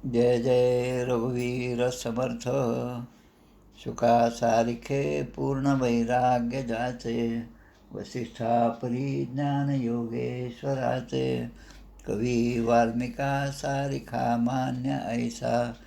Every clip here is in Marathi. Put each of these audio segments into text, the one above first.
जय जय रघुवीर समर्थ. सुखा सारिखे पूर्ण वैराग्य जाचे, वसिष्ठा परिज्ञान योगेश्वराचे. कवी वाल्मिका सारिखा मान्य ऐसा,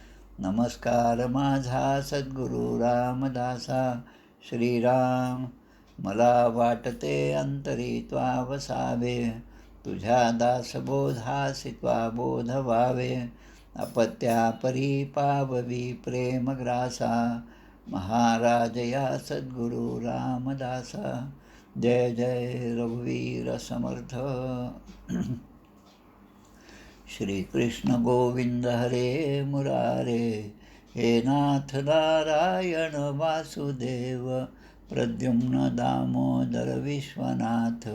नमस्कार माझा सद्गुरु रामदासा. श्रीराम मला वाटते अंतरी त्वा वसावे, तुझ्या दासबोधासी त्वा बोध व्हावे. अपत्यापरी पाववी प्रेमग्रासा, महाराज या सद्गुरु रामदासा. जय जय रघुवीर समर्थ. श्रीकृष्ण गोविंद हरे मुरारे, हे नाथ नारायण वासुदेव. प्रद्युम्न दामोदर विश्वनाथ,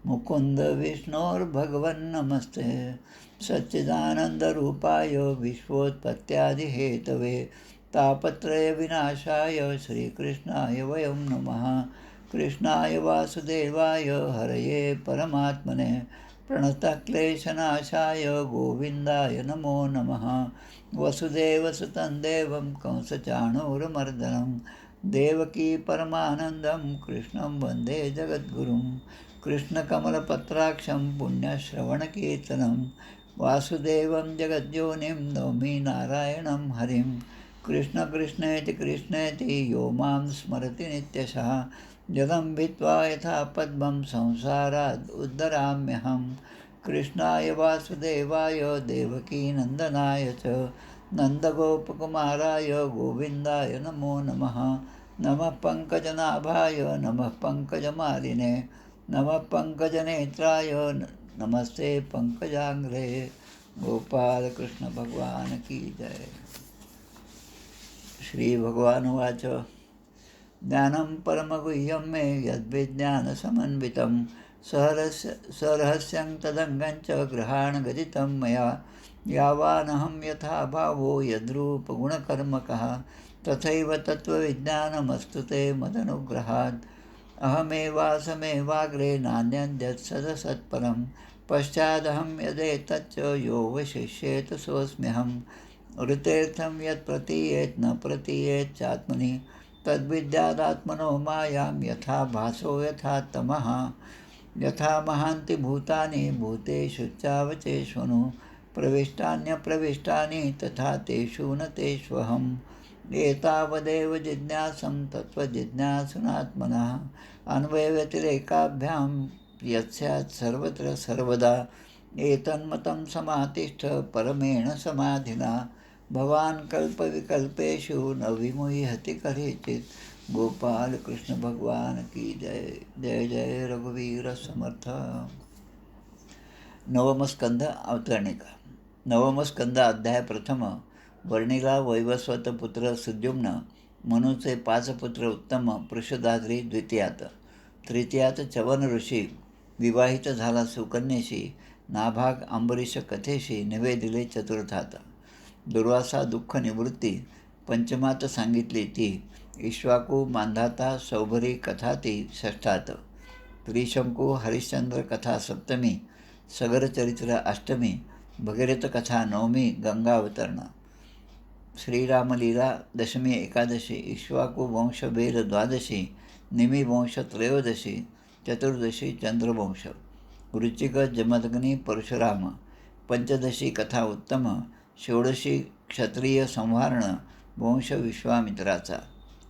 मुकुंद विष्णोर्भगवन् नमस्ते. सच्चिदानन्दरूपाय विश्वोत्पत्त्यादिहेतवे, तापत्रयविनाशाय श्रीकृष्णाय वयं नमः. कृष्णाय वासुदेवाय हरये परमात्मने, प्रणतक्लेशनाशाय गोविन्दाय नमो नमः. वसुदेवसुतं देवं कंसचाणूरमर्दनं, देवकी परमानन्दं कृष्णं वन्दे जगद्गुरुं. कृष्णकमलपत्राक्षं पुण्यश्रवणकीर्तनं, वासुदेवं जगद्योनिं नौमि नारायणं हरिं. कृष्ण कृष्णेति कृष्णेति यो मां स्मरति नित्यशः, जलं भित्त्वा यथा पद्मं संसारात् उद्धराम्यहं. कृष्णाय वासुदेवाय देवकीनन्दनाय च, नन्दगोपकुमाराय गोविन्दाय नमो नमः. नमः पङ्कजनाभाय नमः पङ्कजमालिने, नमः पङ्कजनेत्राय नमस्ते पंकजांग्रे. गोपाल कृष्ण भगवान की जय. श्री भगवान वाच, ज्ञानं परमगुह्यं मे यद्विज्ञानसमन्वितं, सरहस्यं तदङ्गं च गृहाणगदितं मया. यावानहं यथा भावो यद्रूपगुणकर्मकः, तथैव तत्त्वविज्ञानमस्तु ते मदनुग्रहात्. अहमेवासमेवाग्रे नान्यद्यत्सदसत्परं, पश्चादहं यदेतच्च यो वशिष्येत सोऽस्म्यहं. ऋतेर्थं यत् प्रतीयेत् न प्रतीयेत् चात्मनि, तद्विद्यादात्मनो मायां यथा भासो यथा तमः. यथा महान्ति भूतानि भूतेषु चावचेष्वनु, प्रविष्टान्यप्रविष्टानि तथा तेषु न तेष्वहम्. एतावदेव जिज्ञासं तत्त्वजिज्ञासुनात्मनः, अन्वयव्यतिरेकाभ्यां यत्स्यात् सर्वत्र सर्वदा. एतन्मतं समातिष्ठ परमेण समाधिना, भवान् कल्पविकल्पेषु न विमुह्यति कदाचित्. गोपाल कृष्ण भगवान की जय. जय जय रघुवीर समर्थ. नवमस्कंद अवतरणिका. नवमस्कंद अध्याय प्रथम. वर्णिला वैवस्वत पुत्र सुद्युम्न, मनुचे 5 पुत्र उत्तम पृषदाद्री द्वितीयात. तृतीयात चवन ऋषी, विवाहित झाला सुकन्येशी. नाभाग अंबरीश कथेशी निवेदिले चतुर्थात. दुर्वासा दुःख निवृत्ती पंचमात सांगितली ती. इक्ष्वाकू मांधाता सौभरी कथा ती षष्ठात. त्रिशंकू हरिश्चंद्र कथा सप्तमी, सगरचरित्र अष्टमी, भगीरथ कथा नवमी, गंगावतरण. श्रीरामलीला दशमी एकादशी, इक्ष्वाकू वंशभेद द्वादशी, निमी वंश त्रयोदशी, चतुर्दशी चंद्रवंश. वृश्चिक जमदग्नी परशुराम. पंचदशी कथा उत्तम, षोडशी क्षत्रिय संहारण वंश विश्वामित्राचा.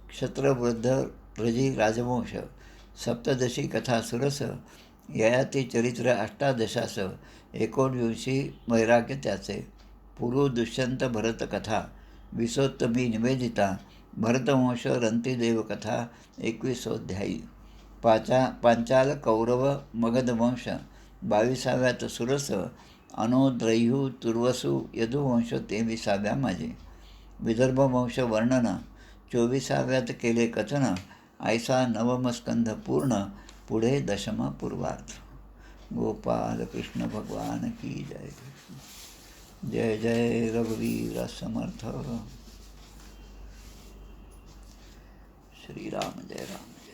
क्षत्रवृद्ध रजी राजवंश. सप्तदशी कथा सुरस, ययाती चरित्र अष्टादशास. 19 वैराग्य त्याचे. पुरु दुष्यंत भरत कथा, विसोत्तमी निवेदिता. भरतवंश रंतिदेव कथा 21 पांचाल कौरव मगध वंश. 22व्यात सुरस, अनोद्रयू तुर्वसु यदुवंश 23व्या माझे. विदर्भ वंश वर्णन 24व्यात केले कथन. ऐसा नवमस्कंध पूर्ण, पुढे दशम पूर्वार्थ. गोपाल कृष्ण भगवान की जय. जय जय रघुवीर समर्थ. श्रीराम जय राम जय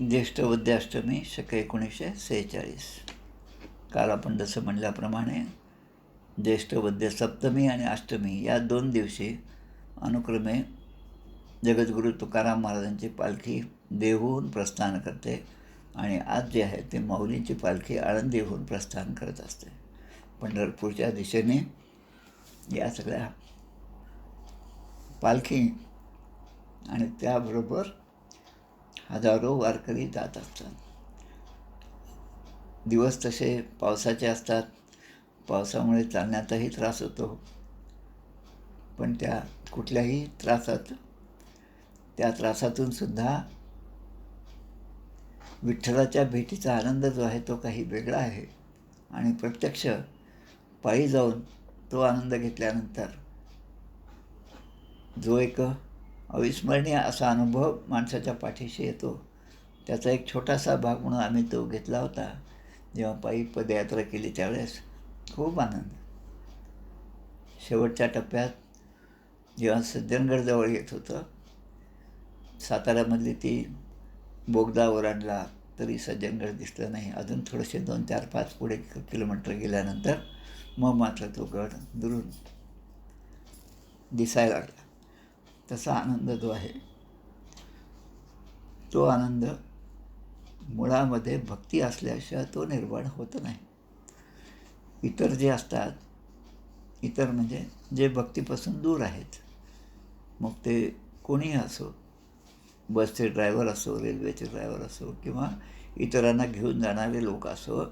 जय. ज्येष्ठ वद्याष्टमी शक 1946. काल आपण जसं म्हणल्याप्रमाणे ज्येष्ठ वद्य सप्तमी आणि अष्टमी या 2 दिवशी अनुक्रमे जगद्गुरू तुकाराम महाराजांची पालखी देहूहून प्रस्थान करते आणि आज जे आहे ते माऊलींची पालखी आळंदीहून प्रस्थान करत असते. पंढरपूरच्या दिशेने या सगळ्या पालखी आणि त्याबरोबर हजारो वारकरी जात असतात. दिवस तसे पावसाचे असतात. पावसामुळे चालण्याचाही त्रास होतो, पण त्या कुठल्याही त्या त्रासातून सुद्धा विठ्ठलाच्या भेटीचा आनंद जो आहे तो काही वेगळा आहे. आणि प्रत्यक्ष पायी जाऊन तो आनंद घेतल्यानंतर जो एक अविस्मरणीय असा अनुभव माणसाच्या पाठीशी येतो, त्याचा एक छोटासा भाग म्हणून आम्ही तो घेतला होता. जेव्हा पायी पदयात्रा केली त्यावेळेस खूप आनंद. शेवटच्या टप्प्यात जेव्हा सज्जनगड जवळ येत होतं, साताऱ्यामधली ती बोगदा ओलांडला तरी सज्जनगड दिसलं नाही. अजून थोडेसे 2, 4, 5 पुढे किलोमीटर गेल्यानंतर मग मात्र तो गड दुरून दिसायला लागला. तसा आनंद जो आहे तो आनंद मुळामध्ये भक्ती असल्याशिवाय तो निर्माण होत नाही. इतर जे असतात, इतर म्हणजे जे भक्तीपासून दूर आहेत, मग ते कोणीही असो, बसचे ड्रायव्हर असो, रेल्वेचे ड्रायव्हर असो किंवा इतरांना घेऊन जाणारे लोक असो,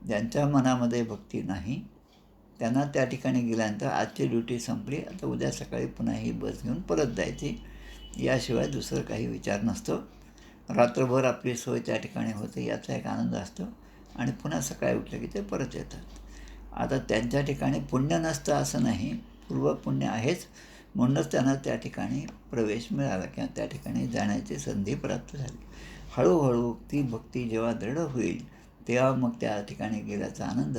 ज्यांच्या मनामध्ये भक्ती नाही, त्यांना त्या ठिकाणी गेल्यानंतर आजची ड्युटी संपली, आता उद्या सकाळी पुन्हा ही बस घेऊन परत जायची, याशिवाय दुसरं काही विचार नसतो. रात्रभर आपली सोय त्या ठिकाणी होते याचा एक आनंद असतो आणि पुन्हा सकाळी उठलं की ते परत येतात. आता त्यांच्या ठिकाणी पुण्य नसतं असं नाही, पूर्वपुण्य आहेच, म्हणूनच त्यांना त्या ठिकाणी प्रवेश मिळाला किंवा त्या ठिकाणी जाण्याची संधी प्राप्त झाली. हळूहळू ती भक्ती जेव्हा दृढ होईल तेव्हा मग त्या ठिकाणी गेल्याचा आनंद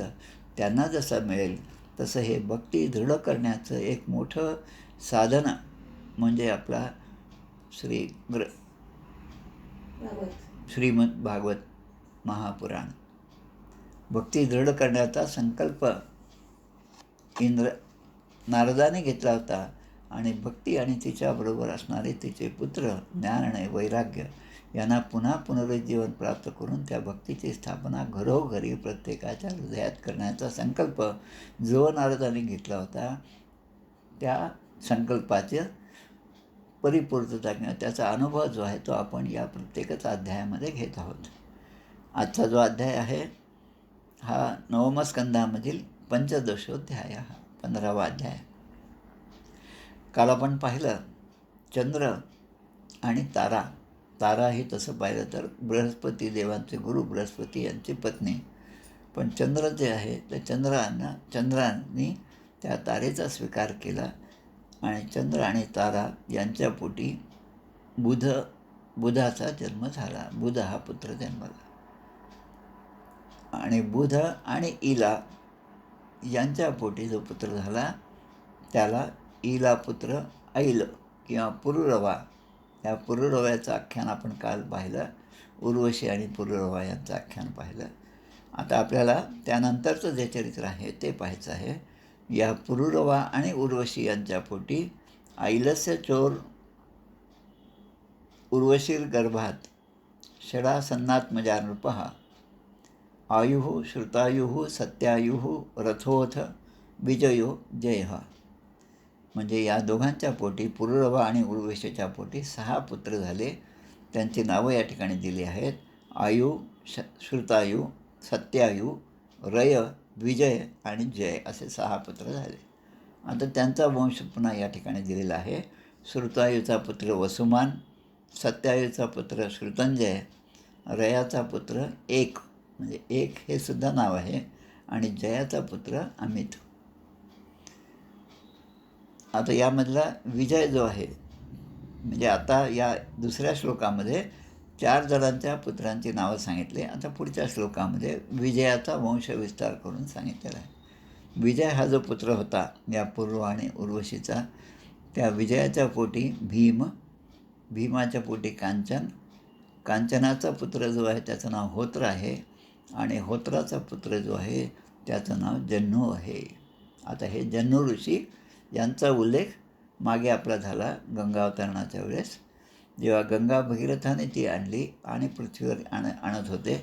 त्यांना जसा मिळेल तसं हे भक्ती दृढ करण्याचं एक मोठं साधन म्हणजे आपला श्रीमद भागवत महापुराण. भक्ती दृढ करण्याचा संकल्प नारदाने घेतला होता आणि भक्ती आणि तिच्याबरोबर असणारे तिचे पुत्र ज्ञान आणि वैराग्य यांना पुन्हा पुनरुज्जीवन प्राप्त करून त्या भक्तीची स्थापना घरोघरी प्रत्येकाच्या हृदयात करण्याचा संकल्प जो नारदाने घेतला होता, त्या संकल्पाचे परिपूर्तता किंवा त्याचा अनुभव जो आहे तो आपण या प्रत्येकच अध्यायामध्ये घेत आहोत. आजचा जो अध्याय आहे हा 9व्या स्कंदामधील पंचदशोध्याय, 15वा अध्याय. काल आपण पाहिलं चंद्र आणि तारा. तारा ही तसं पाहिलं तर बृहस्पती देवांचे गुरु बृहस्पती यांची पत्नी, पण चंद्र जे आहे त्या चंद्राने त्या तारेचा स्वीकार केला आणि चंद्र आणि तारा यांच्या पोटी बुधाचा जन्म झाला. बुध हा पुत्र जन्मला आणि बुध आणि इला यांच्या पोटी जो पुत्र झाला त्याला इला पुत्र ऐल किंवा पुरुरवा, या पुरुरव्याचं आख्यान आपण काल पाहिलं. उर्वशी आणि पुरुरवा यांचं आख्यान पाहिलं. आता आपल्याला त्यानंतरचं जे चरित्र आहे ते पाहायचं आहे. या पुरुरवा आणि उर्वशी यांच्या पोटी ऐलस्य चोर उर्वशीर गर्भात षडासन्नात्मजा नृपः आयुः श्रुतायुः सत्यायुः रथोऽथ विजयो जयः. म्हणजे या दोघांच्या पोटी पुरुरवा आणि उर्वशीच्या पोटी 6 पुत्र झाले. त्यांची नावं या ठिकाणी दिली आहेत. आयु, श्रुतायु, सत्यायु, रय, विजय आणि जय असे 6 पुत्र झाले. आता त्यांचा वंश पुन्हा या ठिकाणी दिलेला आहे. श्रुतायूचा पुत्र वसुमान, सत्यायूचा पुत्र श्रुतंजय, रयाचा पुत्र एक म्हणजे एक हे सुद्धा नाव आहे आणि जयाचा पुत्र अमित. आता यामधला विजय जो आहे म्हणजे आता या दुसऱ्या श्लोकामध्ये 4 जणांच्या पुत्रांची नावं सांगितली. आता पुढच्या श्लोकामध्ये विजयाचा वंशविस्तार करून सांगितलेला आहे. विजय हा जो पुत्र होता या पूर्व आणि उर्वशीचा, त्या विजयाच्या पोटी भीम, भीमाच्या पोटी कांचन, कांचनाचा पुत्र जो आहे त्याचं नाव होत्र आहे आणि होत्राचा पुत्र जो आहे त्याचं नाव जन्नू आहे. आता हे जन्नू ऋषी यांचा उल्लेख मागे आपला झाला गंगावतरणाच्या वेळेस. जेव्हा गंगा भगीरथाने ती आणली आणि पृथ्वीवर आणत होते,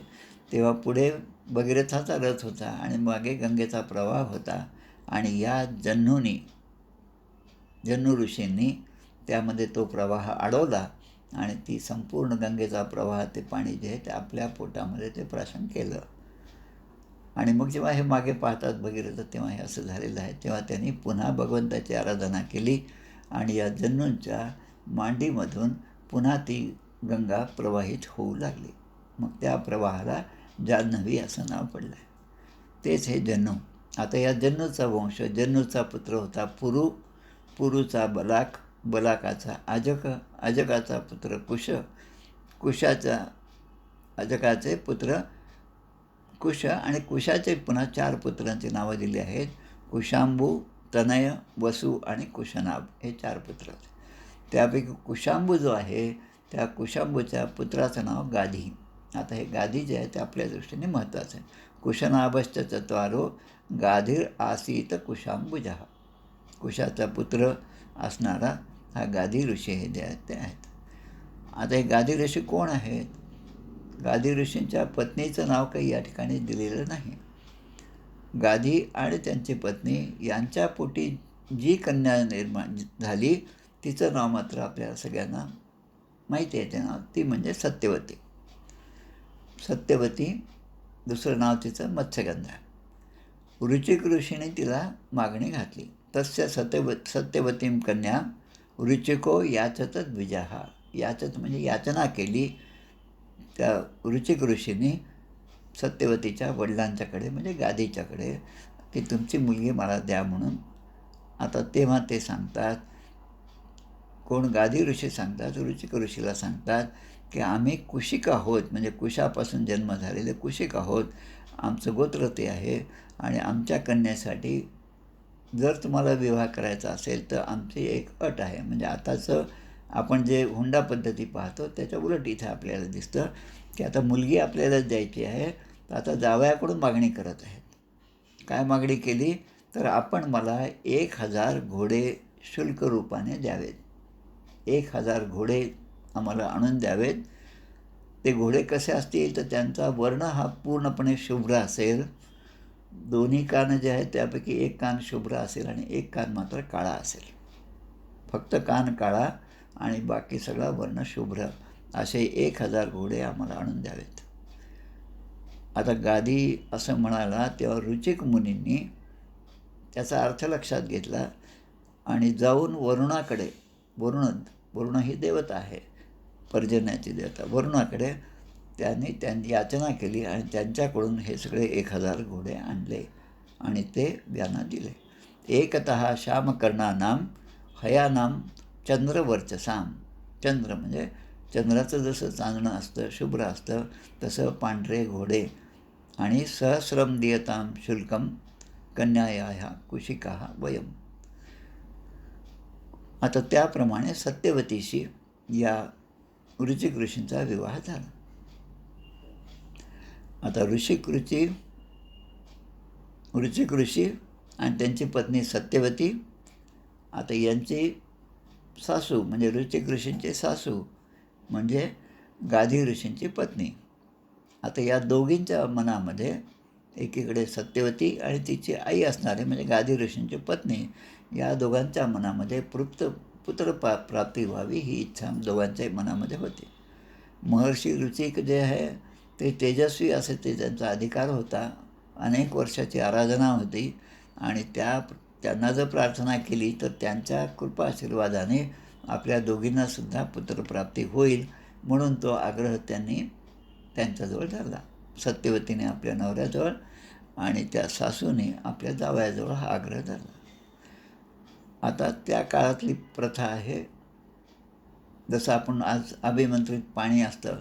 तेव्हा पुढे भगीरथाचा रथ होता आणि मागे गंगेचा प्रवाह होता. आणि या जन्नू ऋषींनी त्यामध्ये तो प्रवाह अडवला आणि ती संपूर्ण गंगेचा प्रवाह, ते पाणी जे आहे ते आपल्या पोटामध्ये ते प्राशन केलं. आणि मग जेव्हा हे मागे पाहतात भगीरथ, तेव्हा हे असं झालेलं आहे. तेव्हा त्यांनी पुन्हा भगवंताची आराधना केली आणि या जन्नूंच्या मांडीमधून पुन्हा ती गंगा प्रवाहित होऊ लागली. मग त्या प्रवाहाला जान्हवी असं नाव पडलं आहे. तेच हे जन्नू. आता या जन्नूचा वंश, जन्नूचा पुत्र होता पुरू, पुरूचा बलाक, बलाकाचा अजक, अजकाचा पुत्र कुश, अजकाचे पुत्र कुश, आणि कुशाचे पुन्हा 4 पुत्रांची नावं दिली आहेत. कुशांबू, तनय, वसु आणि कुशनाभ हे 4 पुत्र. त्यापैकी कुशांबू जो आहे, त्या कुशांबूच्या पुत्राचं नाव गाधी. आता हे गाधी जे आहे ते आपल्या दृष्टीने महत्त्वाचं आहे. कुशनाभश्च चत्वारो गाधीर आसीत कुशांबुजः. कुशाचा पुत्र असणारा हा गाधी ऋषी हे जे आहेत ते आहेत. आता हे गाधी ऋषी कोण आहेत? गाधी ऋषींच्या पत्नीचं नाव काही या ठिकाणी दिलेलं नाही. गाधी आणि त्यांची पत्नी यांच्या पोटी जी कन्या निर्माण झाली, तिचं नाव मात्र आपल्याला सगळ्यांना माहिती आहे. ते नाव ती म्हणजे सत्यवती. सत्यवती, दुसरं नाव तिचं मत्स्यगंधा. ऋचिक ऋषीने तिला मागणी घातली. तस्य सत्यवतीं कन्या ऋचिको याचत द्विजाः. याचत म्हणजे याचना केली त्या ऋचिक ऋषींनी सत्यवतीच्या वडिलांच्याकडे, म्हणजे गादीच्याकडे, की तुमची मुलगी मला द्या म्हणून. आता तेव्हा ते सांगतात, कोण? गादी ऋषी सांगतात, ऋचिक ऋषीला सांगतात की आम्ही कुशिक आहोत, म्हणजे कुशापासून जन्म झालेले कुशिक आहोत, आमचं गोत्र ते आहे. आणि आमच्या कन्यासाठी जर तुम्हाला विवाह करायचा असेल तर आमची एक अट आहे. म्हणजे आताचं आपण जे हुंडा पद्धती पाहतो त्याच्या उलट इथं आपल्याला दिसतं की आता मुलगी आपल्याला द्यायची आहे, तर आता जावयाकडून मागणी करत आहेत. काय मागणी केली? तर आपण मला 1000 घोडे शुल्क रूपाने द्यावेत. 1000 घोडे आम्हाला आणून द्यावेत. ते घोडे कसे असतील? तर त्यांचा वर्ण हा पूर्णपणे शुभ्र असेल. दोन्ही कान जे आहेत त्यापैकी एक कान शुभ्र असेल आणि एक कान मात्र काळा असेल. फक्त कान काळा आणि बाकी सगळा वर्ण शुभ्र, असे 1000 घोडे आम्हाला आणून द्यावेत. आता गादी असं म्हणाला तेव्हा ऋचिक मुनींनी त्याचा अर्थ लक्षात घेतला आणि जाऊन वरुणाकडे, वरुण ही देवता आहे, पर्जन्याची देवता, वरुणाकडे त्यांनी याचना केली आणि त्यांच्याकडून हे सगळे 1000 घोडे आणले आणि ते त्यांना दिले. एकतः श्यामकर्णानां हयानां चंद्रवर्चसां. चंद्र म्हणजे चंद्राचं जसं चांदणं असतं, शुभ्र असतं, तसं पांढरे घोडे. आणि सहस्रम दीयतां शुल्कम कन्यायाः कुशिकाः वयम्. आता त्याप्रमाणे सत्यवतीशी या ऋचिक ऋषींचा विवाह झाला. आता ऋचिक ऋषी आणि त्यांची पत्नी सत्यवती, आता यांची सासू म्हणजे ऋचिक ऋषींची सासू म्हणजे गाधी ऋषींची पत्नी. आता या दोघींच्या मनामध्ये एकीकडे सत्यवती आणि तिची आई असणारे म्हणजे गाधी ऋषींची पत्नी, या दोघांच्या मनामध्ये पुत्रप्राप्ती व्हावी ही इच्छा दोघांच्याही मनामध्ये होती. महर्षी ऋचिक जे आहे ते तेजस्वी असे ते त्यांचा अधिकार होता. अनेक वर्षाची आराधना होती आणि त्यांना जर प्रार्थना केली तर त्यांच्या कृपा आशीर्वादाने आपल्या दोघींनासुद्धा पुत्रप्राप्ती होईल, म्हणून तो आग्रह त्यांनी त्यांच्याजवळ धरला. सत्यवतीने आपल्या नवऱ्याजवळ आणि त्या सासूने आपल्या जावयाजवळ हा आग्रह धरला. आता त्या काळातली प्रथा आहे, जसं आपण आज अभिमंत्रित पाणी असतं,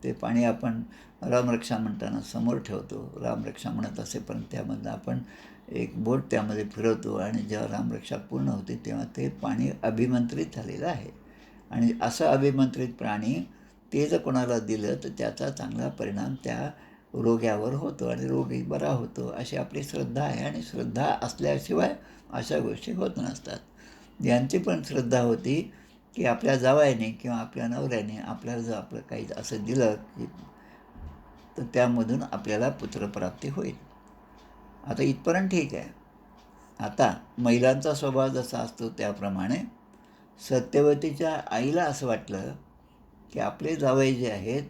ते पाणी आपण रामरक्षा म्हणताना समोर ठेवतो. रामरक्षा म्हणत असेपर्यंत त्यामधनं आपण एक बोट त्यामध्ये फिरवतो आणि जेव्हा रामरक्षा पूर्ण होते तेव्हा ते पाणी अभिमंत्रित झालेलं आहे. आणि असं अभिमंत्रित पाणी ते जर कोणाला दिलं तर त्याचा चांगला परिणाम त्या रोग यावर होतो आणि रोगही बरा होतो अशी आपली श्रद्धा आहे. आणि श्रद्धा असल्याशिवाय अशा गोष्टी होत नसतात. यांची पण श्रद्धा होती की आपल्या जावयाने किंवा आपल्या नवऱ्याने आपल्याला जर आपलं काही असं दिलं की तर त्यामधून आपल्याला पुत्रप्राप्ती होईल. आता इथपर्यंत ठीक आहे. आता महिलांचा स्वभाव जसा असतो त्याप्रमाणे सत्यवतीच्या आईला असं वाटलं की आपले जावई जे आहेत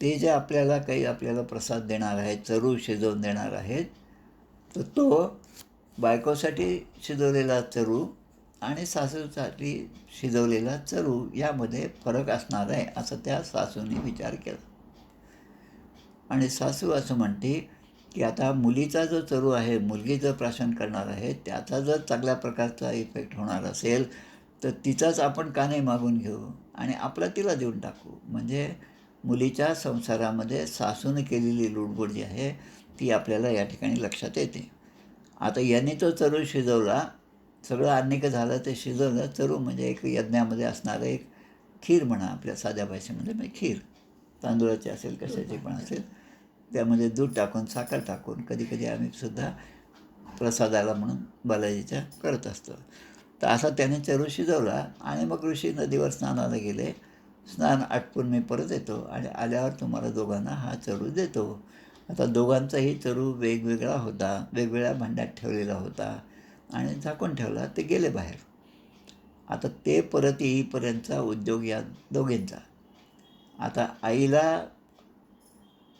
ते जे आपल्याला प्रसाद देणार आहेत, चरू शिजवून देणार आहेत, तर तो बायकोसाठी शिजवलेला चरू आणि सासूसाठी शिजवलेला चरू यामध्ये फरक असणार आहे असं त्या सासूने विचार केला. आणि सासू असं म्हणते की आता मुलीचा जो चरू आहे, मुलगी जर प्राशन करणार आहे, त्याचा जर चांगल्या प्रकारचा इफेक्ट होणार असेल तर तिचाच आपण का नाही मागून घेऊ आणि आपला तिला देऊन टाकू. म्हणजे मुलीच्या संसारामध्ये सासूने केलेली लुडबुड जी आहे ती आपल्याला या ठिकाणी लक्षात येते. आता यांनी तो चरू शिजवला, सगळं अन्निक झालं, ते शिजवलं. चरू म्हणजे एक यज्ञामध्ये असणारं एक खीर म्हणा आपल्या साध्या भाषेमध्ये, म्हणजे खीर तांदूळाची असेल कशाची पण असेल, त्यामध्ये दूध टाकून साखर टाकून कधी कधी आम्ही सुद्धा प्रसादाला म्हणून बालाजीच्या करत असतो. तर असा त्याने चरू शिजवला आणि मग ऋषी नदीवर स्नानाला गेले. स्नान आटपून मी परत येतो आणि आल्यावर तुम्हाला दोघांना हा चरू देतो. आता दोघांचाही चरू वेगवेगळा होता, वेगवेगळ्या भांड्यात ठेवलेला होता आणि झाकून ठेवला. ते गेले बाहेर. आता ते परत येईपर्यंतचा उद्योग या दोघींचा. आता आईला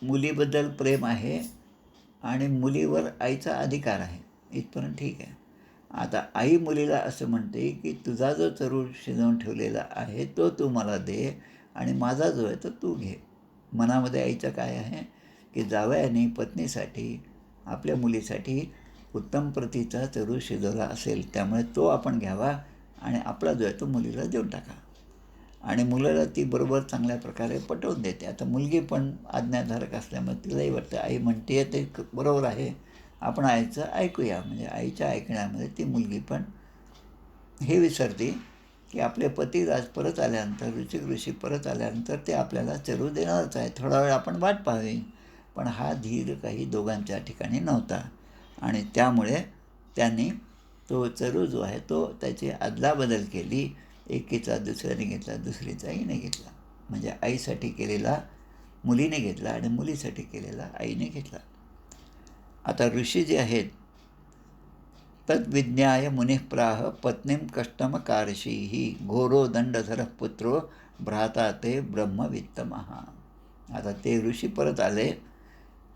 मुलीबद्दल प्रेम आहे आणि मुलीवर आईचा अधिकार आहे, इथपर्यंत ठीक आहे. आता आई मुलीला असं म्हणते की तुझा जो चरू शिजवून ठेवलेला आहे तो तू मला दे आणि माझा जो आहे तो तू घे. मनामध्ये आईचं काय आहे की जावयाने पत्नीसाठी, आपल्या मुलीसाठी उत्तम प्रतीचा चरू शिजवला असेल, त्यामुळे तो आपण घ्यावा आणि आपला जो आहे तो मुलीला देऊन टाका. आणि मुलाला ती बरोबर चांगल्या प्रकारे पटवून देते. आता मुलगी पण आज्ञाधारक असल्यामुळे तिलाही वाटतं आई म्हणते ते बरोबर आहे, आपण आईचं ऐकूया. म्हणजे आईच्या ऐकण्यामध्ये ती मुलगी पण हे विसरते की आपले पती राज परत आल्यानंतर, ऋषी परत आल्यानंतर ते आपल्याला चरू देणारच आहे, थोडा वेळ आपण वाट पाहावी. पण हा धीर काही दोघांच्या ठिकाणी नव्हता आणि त्यामुळे त्यांनी तो चरू जो आहे तो त्याची अदलाबदल केली. एकीचा दुसऱ्याने घेतला, दुसरीचा आईने घेतला. म्हणजे आईसाठी केलेला मुलीने घेतला आणि मुलीसाठी केलेला आईने घेतला. आता ऋषी जे आहेत तद्विज्ञाय मुनिः प्राह पत्नीं कष्टमकारशीही घोरो दंडधरः पुत्रो भ्राता ते ब्रह्मवित्तमः. आता ते ऋषी परत आले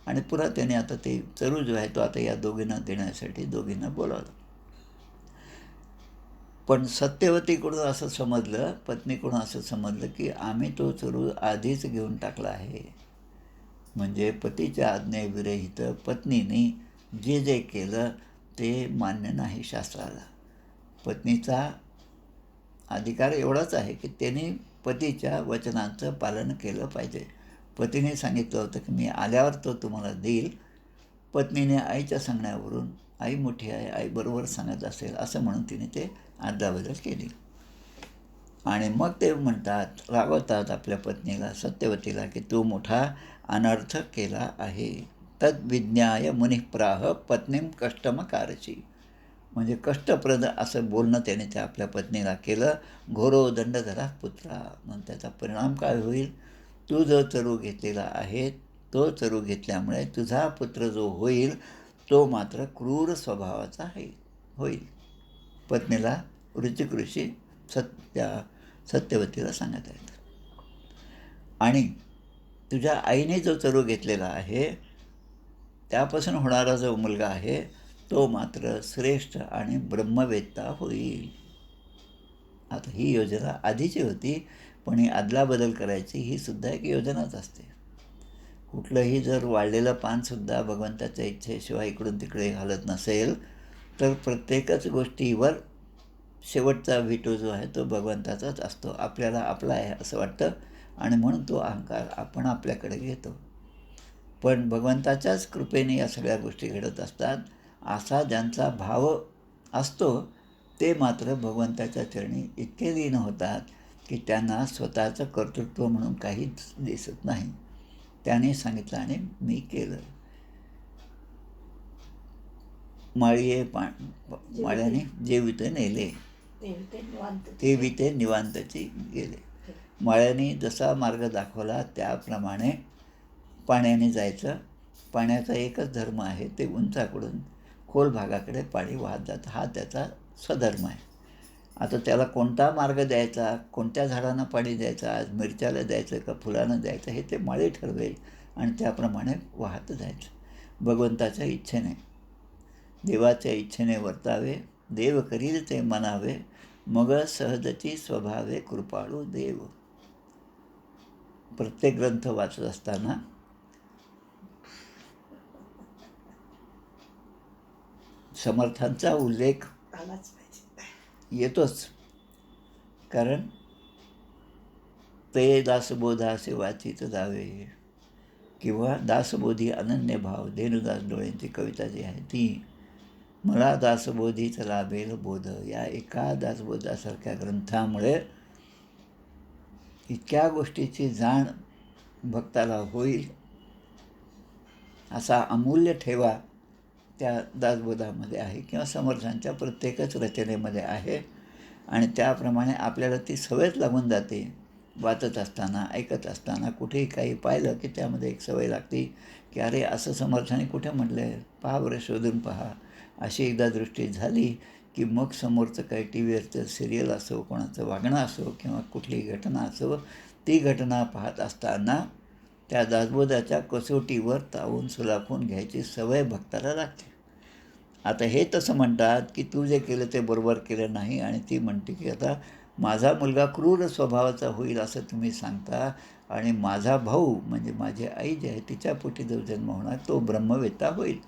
आणि पुन्हा त्याने आता ते चरू जो आहे तो आता या दोघींना देण्यासाठी दोघींना बोलावलं. पण सत्यवतीकडून असं समजलं, पत्नीकडून असं समजलं की आम्ही तो चरू आधीच घेऊन टाकला आहे. म्हणजे पतीच्या आज्ञेविरहित पत्नीने जे जे केलं ते मान्य नाही शास्त्राला. पत्नीचा अधिकार एवढाच आहे की त्यांनी पतीच्या वचनांचं पालन केलं पाहिजे. पतीने सांगितलं होतं की मी आल्यावर तो तुम्हाला देईल. पत्नीने आईच्या सांगण्यावरून, आई मोठी आहे, आई बरोबर सांगत असेल असं म्हणून तिने ते अदलाबदल केली. आणि मग ते म्हणतात, रागवतात आपल्या पत्नीला, सत्यवतीला, की तू मोठा अनर्थ केला आहे. तद्विज्ञाय मुनिः प्राह पत्नीं कष्टमकारशी. म्हणजे कष्टप्रद असं बोलणं त्याने त्या आपल्या पत्नीला केलं. घोरो दंडधरा पुत्रा. मग त्याचा परिणाम काय होईल? तू जो चरू घेतलेला आहे तो चरू घेतल्यामुळे तुझा पुत्र जो होईल तो मात्र क्रूर स्वभावाचा होईल. पत्नीला ऋषी सत्यवतीला सांगत आहेत. आणि तुझ्या आईने जो चरू घेतलेला आहे त्यापासून होणारा जो मुलगा आहे तो मात्र श्रेष्ठ आणि ब्रह्मवेत्ता होईल. आता ही योजना आधीची होती, पण ही अदलाबदल करायची ही सुद्धा एक योजनाच असते. कुठलंही जर वाढलेलं पानसुद्धा भगवंताच्या इच्छेशिवाय इकडून तिकडे घालत नसेल तर प्रत्येकच गोष्टीवर शेवटचा व्हिटो जो आहे तो भगवंताचाच असतो. आपल्याला आपला आहे असं वाटतं आणि म्हणून तो अहंकार आपण आपल्याकडे घेतो. पण भगवंताच्याच कृपेने या सगळ्या गोष्टी घडत असतात. असा ज्यांचा भाव असतो ते मात्र भगवंताच्या चरणी इतके लीन होतात की त्यांना स्वतःचं कर्तृत्व म्हणून काहीच दिसत नाही. त्याने सांगितलं आणि मी केलं. माळीये माळ्याने जेविते नेले, तेविते निवांतची गेले. माळ्याने जसा मार्ग दाखवला त्याप्रमाणे पाण्याने जायचं. पाण्याचा एकच धर्म आहे, ते उंचाकडून खोल भागाकडे पाणी वाहत जातं, हा त्याचा स्वधर्म आहे. आता त्याला कोणता मार्ग द्यायचा, कोणत्या झाडांना पाणी द्यायचं, आज मिरच्याला द्यायचं का फुलांना द्यायचं, हे ते माळी ठरवेल आणि त्याप्रमाणे वाहत जायचं. भगवंताच्या इच्छेने, देवाच्या इच्छेने वर्तावे, देव करील ते मनावे, मग सहजची स्वभावे कृपाळू देव. प्रत्येक ग्रंथ वाचत असताना समर्थांचा उल्लेख येतोच, कारण ते दासबोधासे वाचित जावे, किंवा दासबोधी अनन्य भाव, धेनुदास डोळेंची कविता जी आहे ती, मला दासबोधीच लाभेल बोध. या एका दासबोधासारख्या ग्रंथामुळे इतक्या गोष्टीची जाण भक्ताला होईल, असा अमूल्य ठेवा त्या दासबोधामध्ये आहे, किंवा समर्थांच्या प्रत्येकच रचनेमध्ये आहे. आणि त्याप्रमाणे आपल्याला ती सवयच लागून जाते. वाचत असताना, ऐकत असताना, कुठेही काही पाहिलं की त्यामध्ये एक सवय लागते की अरे असं समर्थाने कुठे म्हटलं आहे, पहा बरं, शोधून पहा. अशी एकदा दृष्टी झाली की मग समोरचं काही टी व्हीवरचं सिरियल असो, कोणाचं वागणं असो, किंवा कुठलीही घटना असो, ती घटना पाहत असताना त्या दासबोधाच्या कसोटीवर तावून सुलाखून घ्यायची सवय भक्ताला लागते. आता हे तसं म्हणतात की तू जे केलं ते बरोबर केलं नाही, आणि ती म्हणते की आता माझा मुलगा क्रूर स्वभावाचा होईल असं तुम्ही सांगता, आणि माझा भाऊ म्हणजे माझी आई जी आहे तिच्या पोटी जो जन्म होणार तो ब्रह्मवेत्ता होईल.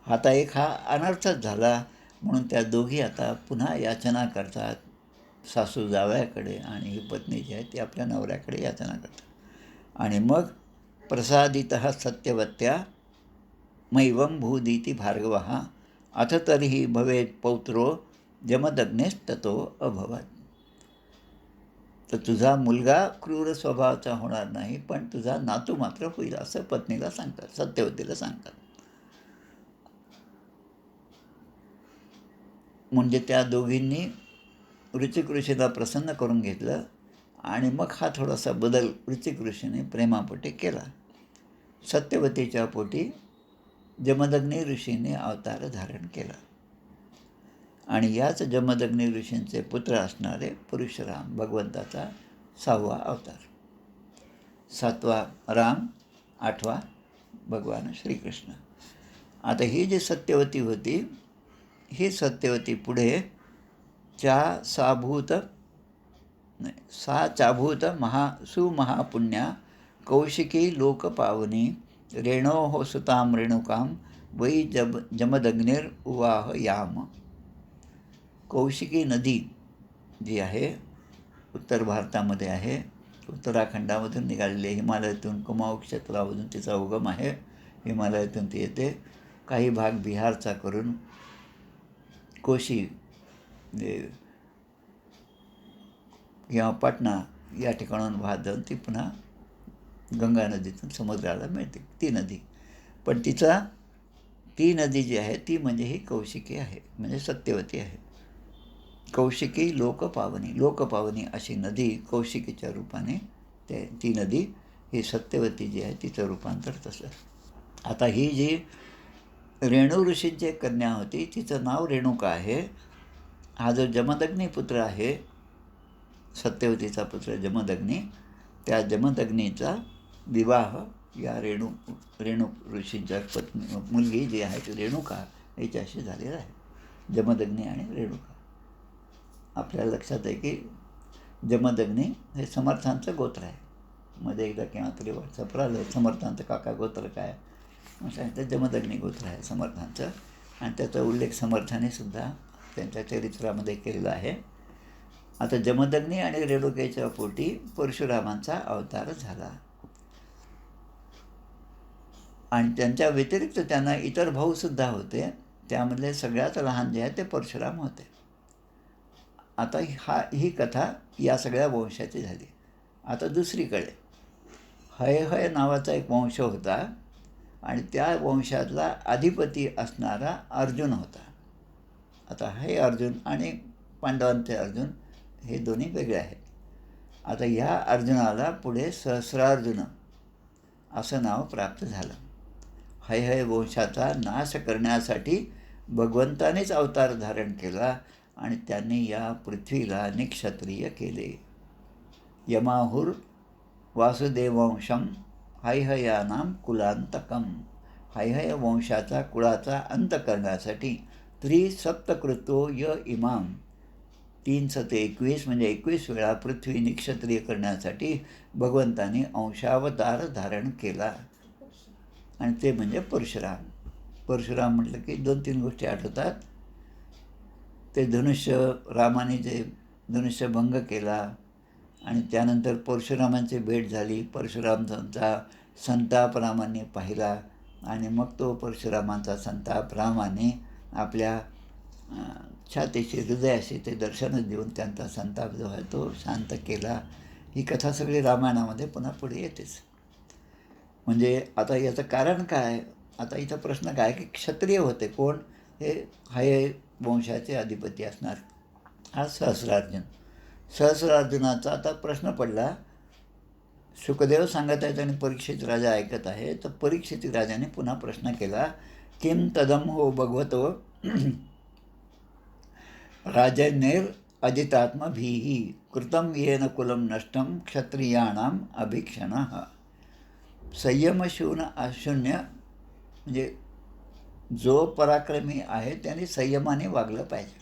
आता एक हा अनर्थच झाला. म्हणून त्या दोघी आता पुन्हा याचना करतात सासू जावयाकडे, आणि ही पत्नी जी आहे ती आपल्या नवऱ्याकडे याचना करतात. आणि मग प्रसादितः सत्यवत्या मैवं भूदिती भार्गवः अथ तर्हि भवेत् पौत्रो जमदग्नेस्ततो अभवत्. तर तुझा मुलगा क्रूर स्वभावाचा होणार नाही, पण तुझा नातू मात्र होईल असं पत्नीला सांगतात, सत्यवतीला सांगतात. म्हणजे त्या दोघींनी ऋचिक ऋषीला प्रसन्न करून घेतलं, आणि मग हा थोडासा बदल ऋचिक ऋषीने प्रेमापोटी केला. सत्यवतीच्या पोटी जमदग्नी ऋषीने अवतार धारण केला, आणि याच जमदग्नी ऋषींचे पुत्र असणारे परशुराम, भगवंताचा 6वा अवतार. 7वा राम, 8वा भगवान श्रीकृष्ण. आता ही जी सत्यवती होती, ही सत्यवती पुढे सा चाभूत सुमहापुण्या कौशिकी लोकपावनी रेणोः सुतां रेणुकां वै जमदग्निर उवाह याम. कौशिकी नदी जी आहे उत्तर भारतामध्ये आहे, उत्तराखंडामधून निघालेली आहे. हिमालयातून कुमाऊ क्षेत्रामधून तिचा उगम आहे, हिमालयातून ती येते. काही भाग बिहारचा करून कोशी किंवा पाटणा या ठिकाणाहून वाहत जाऊन ती पुन्हा गंगा नदीतून समुद्राला मिळते ती नदी. पण ती नदी जी आहे ती म्हणजे ही कौशिकी आहे, म्हणजे सत्यवती आहे. कौशिकी लोकपावनी अशी नदी कौशिकीच्या रूपाने ती नदी ही सत्यवती जी आहे तिचं रूपांतर तसं. आता ही जी रेणू ऋषींची कन्या होती तिचं नाव रेणुका आहे. हा जो जमदग्नी पुत्र आहे, सत्यवतीचा पुत्र जमदग्नी, त्या जमदग्नीचा विवाह या रेणू ऋषींच्या मुलगी जी आहे ती रेणुका हिच्याशी झालेला आहे. जमदग्नी आणि रेणुका. आपल्याला लक्षात आहे की जमदग्नी हे समर्थांचं गोत्र आहे. मध्ये एकदा केव्हा तरी व्हॉट्सअपवर आलं, समर्थांचं काका गोत्र काय, मग सांगितलं जमदग्नी गोत्र आहे समर्थांचं, आणि त्याचा उल्लेख समर्थाने सुद्धा त्यांच्या चरित्रामध्ये केलेला आहे. आता जमदग्नी आणि रेणुकेच्या पोटी परशुरामांचा अवतार झाला, आणि त्यांच्या व्यतिरिक्त त्यांना इतर भाऊसुद्धा होते. त्यामधले सगळ्यात लहान जे आहे ते परशुराम होते. आता ही कथा या सगळ्या वंशाची झाली. आता दुसरीकडे हय नावाचा एक वंश होता आणि त्या वंशातला अधिपती असणारा अर्जुन होता. आता हे अर्जुन आणि पांडवांचे अर्जुन हे दोन्ही वेगळे आहेत. आता ह्या अर्जुनाला पुढे सहस्रार्जुन असं नाव प्राप्त झालं. हय वंशाचा नाश करण्यासाठी भगवंतानेच अवतार धारण केला आणि त्यांनी या पृथ्वीला निक्षत्रिय केले. यमाहुर वासुदेवंशम हैहयानाम कुलांतकम. हैहय वंशाचा कुळाचा अंत करण्यासाठी त्रिसप्तकृतो य इमाम 3 × 21 म्हणजे 21 वेळा पृथ्वी निक्षत्रिय करण्यासाठी भगवंताने अंशावतार धारण केला आणि ते म्हणजे परशुराम. परशुराम म्हटलं की 2-3 गोष्टी आठवतात. ते रामाने जे धनुष्यभंग केला आणि त्यानंतर परशुरामांची भेट झाली. परशुरामांचा संताप रामाने पाहिला आणि मग तो परशुरामांचा संताप रामाने आपल्या छातीशी हृदयाशी ते दर्शनं देऊन त्यांचा संताप जो आहे तो शांत केला. ही कथा सगळी रामायणामध्ये पुन्हा पुढे येतेच. म्हणजे आता याचं कारण काय? आता इथं प्रश्न काय की क्षत्रिय होते कोण? हे हय वंशाचे अधिपती असणार हा सहस्रार्जुन. सहस्रार्जुनाचा आता प्रश्न पडला. शुकदेव सांगत आहेत आणि परीक्षित राजा ऐकत आहे. तर परीक्षित राजाने पुन्हा प्रश्न केला, किम तदम हो भगवतो राजन्यैर अजितात्मभिः कृतं येन कुलं नष्टं क्षत्रियाणाम अभीक्षणः. संयमशून्य म्हणजे जो पराक्रमी आहे त्याने संयमाने वागलं पाहिजे.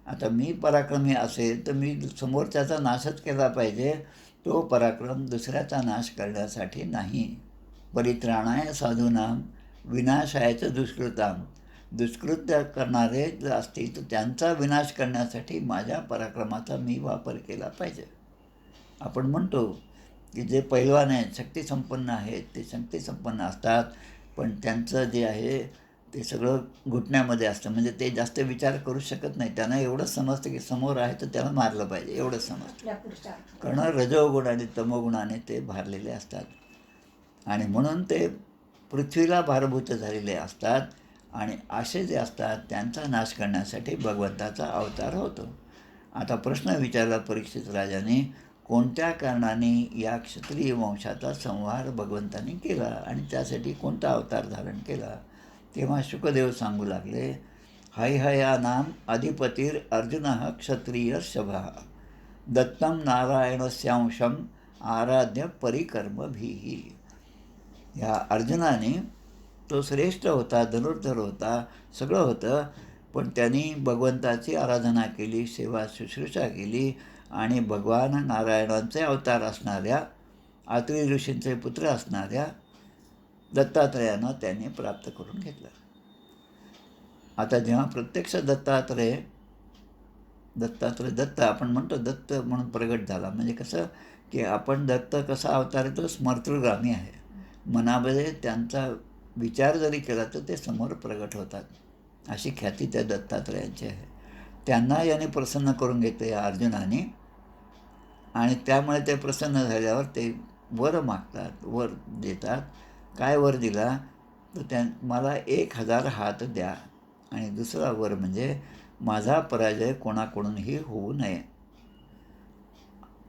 आता मी पराक्रमी असेल तर मी समोरच्याचा नाशच केला पाहिजे. तो पराक्रम दुसऱ्याचा नाश करण्यासाठी नाही. परित्राणाय साधूनाम विनाशायच दुष्कृताम. दुष्कृत्य करणारे जर असतील तर त्यांचा विनाश करण्यासाठी माझ्या पराक्रमाचा मी वापर केला पाहिजे. आपण म्हणतो की जे पैलवान आहेत शक्तिसंपन्न आहेत ते शक्तिसंपन्न असतात पण त्यांचं जे आहे ते सगळं घुटण्यामध्ये असतं. म्हणजे ते जास्त विचार करू शकत नाही. त्यांना एवढंच समजतं की समोर आहे तर त्याला मारलं पाहिजे एवढंच समजतं. कारण रजोगुण आणि तमोगुणाने ते भारलेले असतात आणि म्हणून ते पृथ्वीला भारभूत झालेले असतात आणि असे जे असतात त्यांचा नाश करण्यासाठी भगवंताचा अवतार होतो. आता प्रश्न विचारला परीक्षित राजाने, कोणत्या कारणाने या क्षत्रिय वंशाचा संहार भगवंताने केला आणि त्यासाठी कोणता अवतार धारण केला? तेव्हा शुकदेव सांगू लागले, हयहयानाम अधिपतीर अर्जुनः क्षत्रिय शभः दत्तम नारायणस्यांशम आराध्य परिकर्मभिः. ह्या अर्जुनाने तो श्रेष्ठ होता, धनुर्धर होता, सगळं होतं, पण त्यांनी भगवंताची आराधना केली, सेवा शुश्रूषा केली आणि भगवान नारायणांचे अवतार असणाऱ्या अत्रि ऋषींचे पुत्र असणाऱ्या दत्तात्रयांना त्यांनी प्राप्त करून घेतलं. आता जेव्हा प्रत्यक्ष दत्तात्रय दत्त आपण म्हणतो दत्त म्हणून प्रगट झाला. म्हणजे कसं की आपण दत्त कसा अवतार आहे तो स्मर्तृगामी आहे. मनामध्ये त्यांचा विचार जरी केला तर ते समोर प्रगट होतात. अशी ख्याती त्या दत्तात्रयांची आहे. त्यांना याने प्रसन्न करून घेतलं या अर्जुनाने आणि त्यामुळे ते प्रसन्न झाल्यावर ते वर मागतात, वर देतात. काय वर दिला तर मला 1000 हात द्या आणि दुसरा वर म्हणजे माझा पराजय कोणाकडूनही होऊ नये.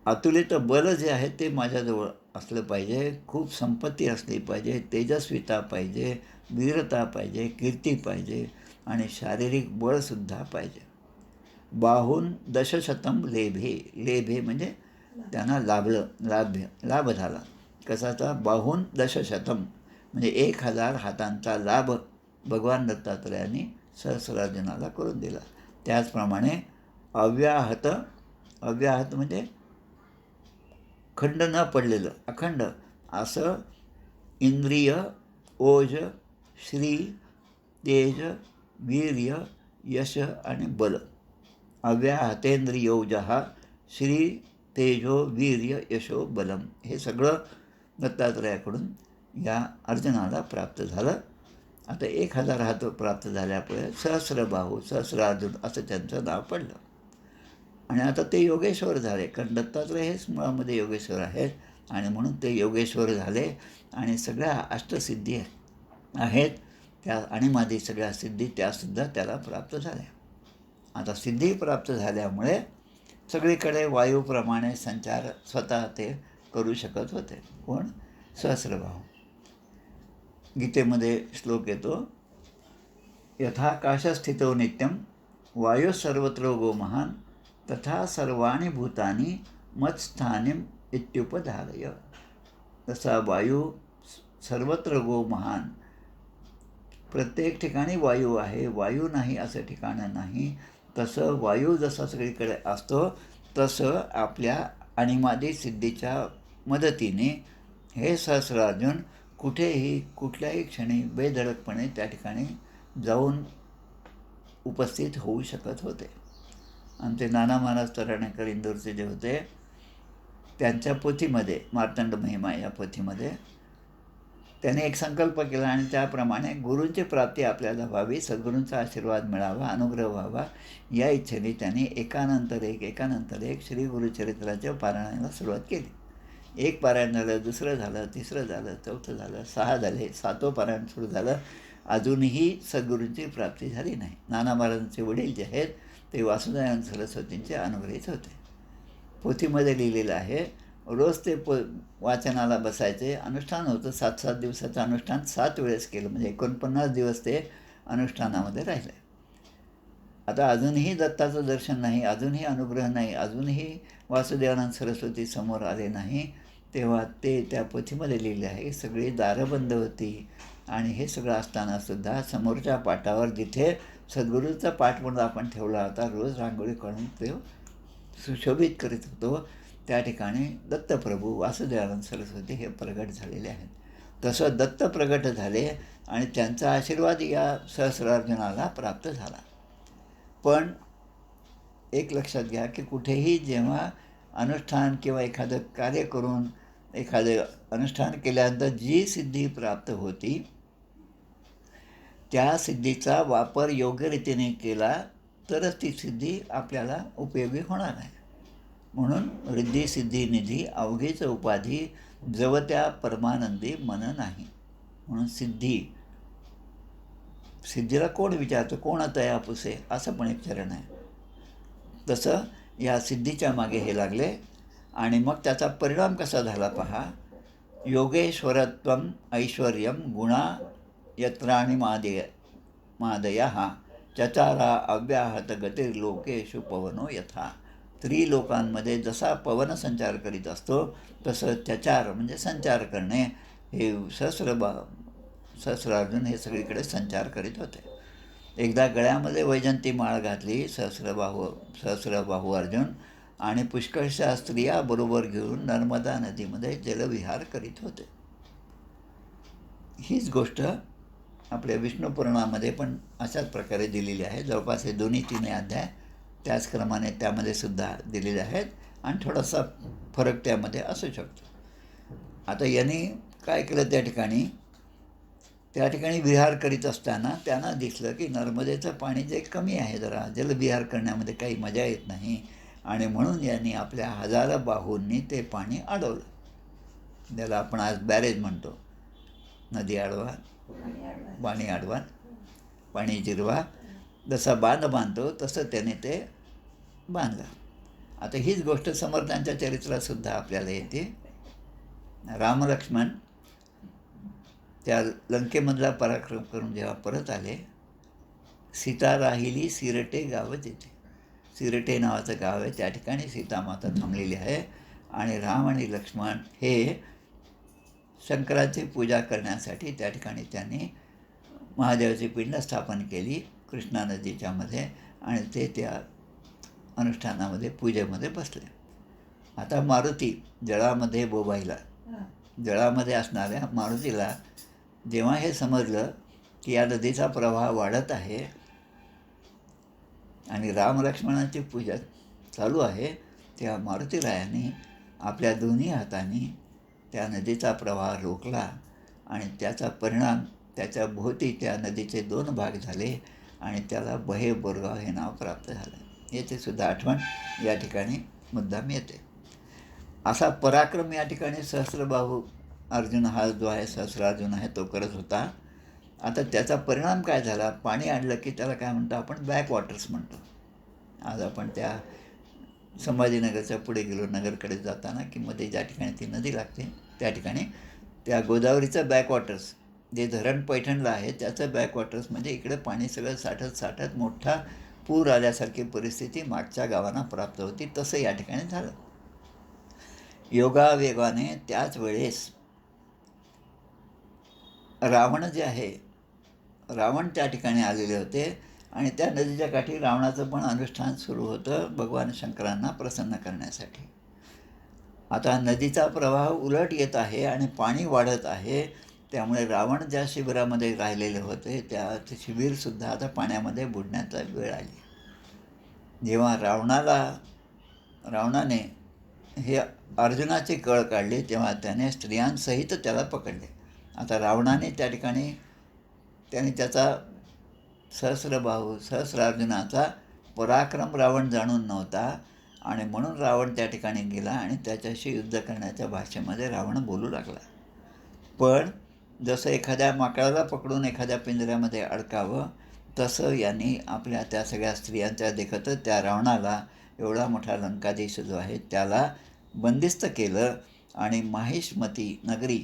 अतुलित बल जे आहे ते माझ्याजवळ असलं पाहिजे, खूप संपत्ती असली पाहिजे, तेजस्विता पाहिजे, वीरता पाहिजे, कीर्ती पाहिजे आणि शारीरिक बळसुद्धा पाहिजे. बाहून दशशतम लेभे म्हणजे त्यांना लाभ झाला. कसाचा? बाहून दशशतम म्हणजे 1000 हातांचा लाभ भगवान दत्तात्रयाने सहस्रार्जुनाला करून दिला. त्याचप्रमाणे अव्याहत म्हणजे खंड न पडलेलं, अखंड असं इंद्रिय, ओज, श्री, तेज, वीर्य, यश आणि बल. अव्याहतेंद्रियोजः श्री, तेजो, वीर्य, यशो, बलम हे सगळं दत्तात्रयाकडून या अर्जुनाला प्राप्त झालं. आता 1000 हात प्राप्त झाल्यामुळे सहस्रबाहू, सहस्रार्जुन असं त्यांचं नाव पडलं. आणि आता ते योगेश्वर झाले. कारण दत्तात्रय हेच मुळामध्ये योगेश्वर आहेत. आणि म्हणून ते योगेश्वर झाले आणि सगळ्या अष्टसिद्धी आहेत त्या अणिमादी सगळ्या सिद्धी त्यासुद्धा त्याला प्राप्त झाल्या. आता सिद्धी प्राप्त झाल्यामुळे सगळीकडे वायूप्रमाणे संचार स्वतः ते करू शकत होते. कोण? सहस्रबाहू. गीतेमध्ये श्लोक येतो, यथाकाशस्थितो नित्यं वायू सर्वत्र गो महान तथा सर्वाणि भूतानि मत्स्थानीम इत्युपधारय. जसा वायू सर्वत्र गो महान, प्रत्येक ठिकाणी वायू आहे, वायू नाही असं ठिकाणं नाही, तसं वायू जसा सगळीकडे असतो तसं आपल्या अणिमादी सिद्धीच्या मदतीने हे सहस्रार्जुन कुठेही कुठल्याही क्षणी बेधडकपणे त्या ठिकाणी जाऊन उपस्थित होऊ शकत होते. आमचे नाना महाराज तराणेकर इंदोरचे जे होते, त्यांच्या पोथीमध्ये मार्तंड महिमा या पोथीमध्ये त्याने एक संकल्प केला आणि त्याप्रमाणे गुरूंची प्राप्ती आपल्याला व्हावी, सद्गुरूंचा आशीर्वाद मिळावा, अनुग्रह व्हावा या इच्छेने त्यांनी एकानंतर एक श्री गुरुचरित्राच्या पारायणाला सुरुवात केली. एक पारायण झालं, दुसरं झालं, तिसरं झालं, चौथं झालं, 6 झाले, 7वं पारायण सुरू झालं. अजूनही सद्गुरूंची प्राप्ती झाली नाही. नाना महाराजांचे वडील जे आहेत ते वासुदेवानंद सरस्वतींचे अनुग्रहीत होते. पोथीमध्ये लिहिलेलं आहे, रोज ते वाचनाला बसायचे. अनुष्ठान होतं, 7 दिवसाचं अनुष्ठान 7 वेळेस केलं, म्हणजे 49 दिवस ते अनुष्ठानामध्ये राहिले. आता अजूनही दत्ताचं दर्शन नाही, अजूनही अनुग्रह नाही, अजूनही वासुदेवानंद सरस्वती समोर आले नाही. तेव्हा ते त्या पोथीमध्ये लिहिले आहे, सगळी दारं बंद होती आणि हे सगळं असतानासुद्धा समोरच्या पाटावर जिथे सद्गुरूचा पाठ म्हणून आपण ठेवला होता, रोज रांगोळी काढून ते सुशोभित करीत होतो, त्या ठिकाणी दत्तप्रभू वासुदेवानंद सरस्वती हे प्रगट झालेले आहेत. तसं दत्त प्रगट झाले आणि त्यांचा आशीर्वाद या सहस्रार्जुनाला प्राप्त झाला. पण एक लक्षात घ्या की कुठेही जेव्हा अनुष्ठान किंवा एखादं कार्य करून एखादं अनुष्ठान केल्यानंतर जी सिद्धी प्राप्त होती त्या सिद्धीचा वापर योग्य रीतीने केला तरच ती सिद्धी आपल्याला उपयोगी होणार आहे. म्हणून रिद्धी सिद्धी निधी अवघीच उपाधी जवत्या परमानंदी मन नाही. म्हणून सिद्धीला कोण विचारतं, कोण तया पुसे, असं पण एक चरण आहे. तसं या सिद्धीच्या मागे हे लागले आणि मग त्याचा परिणाम कसा झाला पहा. योगेश्वरत्वम ऐश्वर्यम गुणा यत्राणी मादयः चचारा अव्याहत गतिर्लोकेषु पवनो यथा. त्रिलोकांमध्ये जसा पवन संचार करीत असतो तसं चचार म्हणजे संचार करणे, हे सहस्रार्जुन हे सगळीकडे संचार करीत होते. एकदा गळ्यामध्ये वैजंती माळ घातली सहस्रबाहू अर्जुन आणि पुष्कळशा स्त्रिया बरोबर घेऊन नर्मदा नदीमध्ये जलविहार करीत होते. हीच गोष्ट आपल्या विष्णू पुराणामध्ये पण अशाच प्रकारे दिलेली आहे. जवळपास हे 2-3 अध्याय त्याच क्रमाने त्यामध्ये सुद्धा दिलेले आहेत आणि थोडासा फरक त्यामध्ये असू शकतो. आता यांनी काय केलं, त्या ठिकाणी विहार करीत असताना त्यांना दिसलं की नर्मदेचं पाणी जे कमी आहे, जरा जलविहार करण्यामध्ये काही मजा येत नाही आणि म्हणून यांनी आपल्या 1000 बाहूंनी ते पाणी अडवलं. ज्याला आपण आज बॅरेज म्हणतो, नदी अडवा, पाणी अडवा, पाणी जिरवा, जसा बांध बांधतो तसं त्याने ते बांधलं. आता हीच गोष्ट समर्थांच्या चरित्रातसुद्धा आपल्याला येते. रामलक्ष्मण त्या लंकेमधला पराक्रम करून जेव्हा परत आले, सीता राहिली सिरटे गाव तिथे. सिरटे नावाचं गाव आहे, त्या ठिकाणी सीतामाता थांबलेली आहे आणि राम आणि लक्ष्मण हे शंकराची पूजा करण्यासाठी त्या ठिकाणी त्यांनी महादेवाची पिंड स्थापन केली कृष्णा नदीच्या मध्ये आणि ते त्या अनुष्ठानामध्ये पूजेमध्ये बसले. आता मारुती जळामध्ये बोबाईला, जळामध्ये असणाऱ्या मारुतीला जेव्हा हे समजलं की या नदीचा प्रवाह वाढत आहे आणि रामलक्ष्मणाची पूजा चालू आहे, तेव्हा मारुतीरायांनी आपल्या दोन्ही हातांनी त्या नदीचा प्रवाह रोखला आणि त्याचा परिणाम त्याच्या भोवती त्या नदीचे 2 भाग झाले आणि त्याला बहे बोरगाव हे नाव प्राप्त झालं. याची सुद्धा आठवण या ठिकाणी मुद्दाम येते. असा पराक्रम या ठिकाणी सहस्रबाहू अर्जुन हा जो आहे, सहस्रार्जुन आहे, तो करत होता. आता त्याचा परिणाम काय झाला, पाणी आणलं की त्याला काय म्हणतो आपण, बॅक वॉटर्स म्हणतो. आज आपण त्या संभाजीनगरच्या पुढे गेलो, नगरकडे जाताना की मध्ये ज्या ठिकाणी ती नदी लागते त्या ठिकाणी त्या गोदावरीचं बॅकवॉटर्स, जे धरण पैठणला आहे त्याचं बॅकवॉटर्स, म्हणजे इकडे पाणी सगळं साठत साठत मोठा पूर आल्यासारखी परिस्थिती मागच्या गावांना प्राप्त होती. तसं या ठिकाणी झालं. योगावेगाने त्याच वेळेस रावण जे आहे, रावण त्या ठिकाणी आलेले होते आणि त्या नदीच्या काठी रावणाचं पण अनुष्ठान सुरू होतं भगवान शंकरांना प्रसन्न करण्यासाठी. आता नदीचा प्रवाह उलट येत आहे आणि पाणी वाढत आहे, त्यामुळे रावण ज्या शिबिरामध्ये राहिलेले होते त्या शिबिरसुद्धा आता पाण्यामध्ये बुडण्याचा वेळ आली. जेव्हा रावणाने हे अर्जुनाची कळ काढली तेव्हा त्याने स्त्रियांसहित त्याला पकडले. आता रावणाने त्या ठिकाणी त्याने त्याचा सहस्रार्जुनाचा पराक्रम रावण जाणून नव्हता आणि म्हणून रावण त्या ठिकाणी गेला आणि त्याच्याशी युद्ध करण्याच्या भाषेमध्ये रावण बोलू लागला. पण जसं एखाद्या माकडाला पकडून एखाद्या पिंजऱ्यामध्ये अडकावं तसं यांनी आपल्या त्या सगळ्या स्त्रियांच्या देखतच त्या रावणाला, एवढा मोठा लंकाधीश जो आहे, त्याला बंदिस्त केलं आणि माहिष्मती नगरी,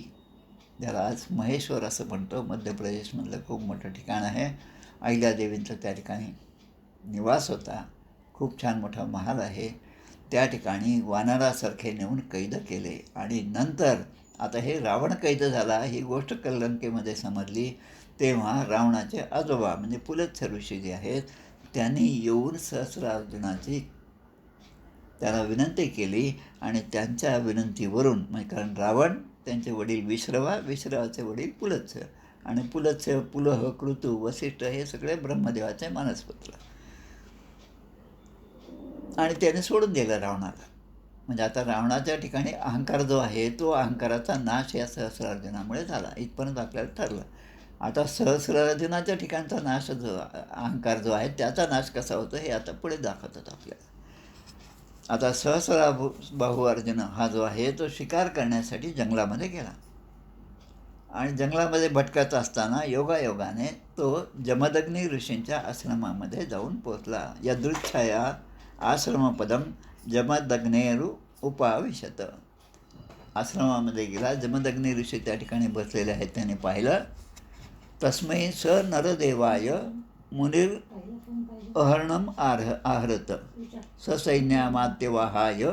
ज्याला आज महेश्वर असं म्हणतो, मध्य प्रदेशमधलं खूप मोठं ठिकाण आहे, अहिल्यादेवींचा त्या ठिकाणी निवास होता, खूप छान मोठा महाल आहे, त्या ठिकाणी वानरासारखे नेऊन कैद केले. आणि नंतर आता हे रावण कैद झाला ही गोष्ट लंकेमध्ये समजली तेव्हा रावणाचे आजोबा म्हणजे पुलत्स्य ऋषी जे आहेत त्यांनी येऊन सहस्रार्जुनाची त्याला विनंती केली आणि त्यांच्या विनंतीवरून, म्हणजे कारण रावण त्यांचे वडील विश्रवाचे वडील पुलत्स्य, आणि पुलत्स्य, पुलह, कृतू, वसिष्ठ हे सगळे ब्रह्मदेवाचे मानसपुत्र, आणि त्याने सोडून दिलं रावणाला. म्हणजे आता रावणाच्या ठिकाणी अहंकार जो आहे तो अहंकाराचा नाश या सहस्रार्जुनामुळे झाला, इथपर्यंत आपल्याला ठरलं. आता सहस्रार्जुनाच्या ठिकाणचा नाश जो अहंकार जो आहे त्याचा नाश कसा होतो हे आता पुढे दाखवतात आपल्याला. आता सहस्राबाहू अर्जुन हा जो आहे तो शिकार करण्यासाठी जंगलामध्ये गेला आणि जंगलामध्ये भटकत असताना योगायोगाने तो जमदग्नी ऋषींच्या आश्रमामध्ये जाऊन पोचला. यदृच्छया आश्रमपदम जमदग्नेरु उपाविशत. आश्रमामध्ये गेला, जमदग्नी ऋषी त्या ठिकाणी बसलेले आहेत, त्याने पाहिलं. तस्मै स नरदेवाय मुनिर अहर्णम आहरत ससैन्यामात्यवाहाय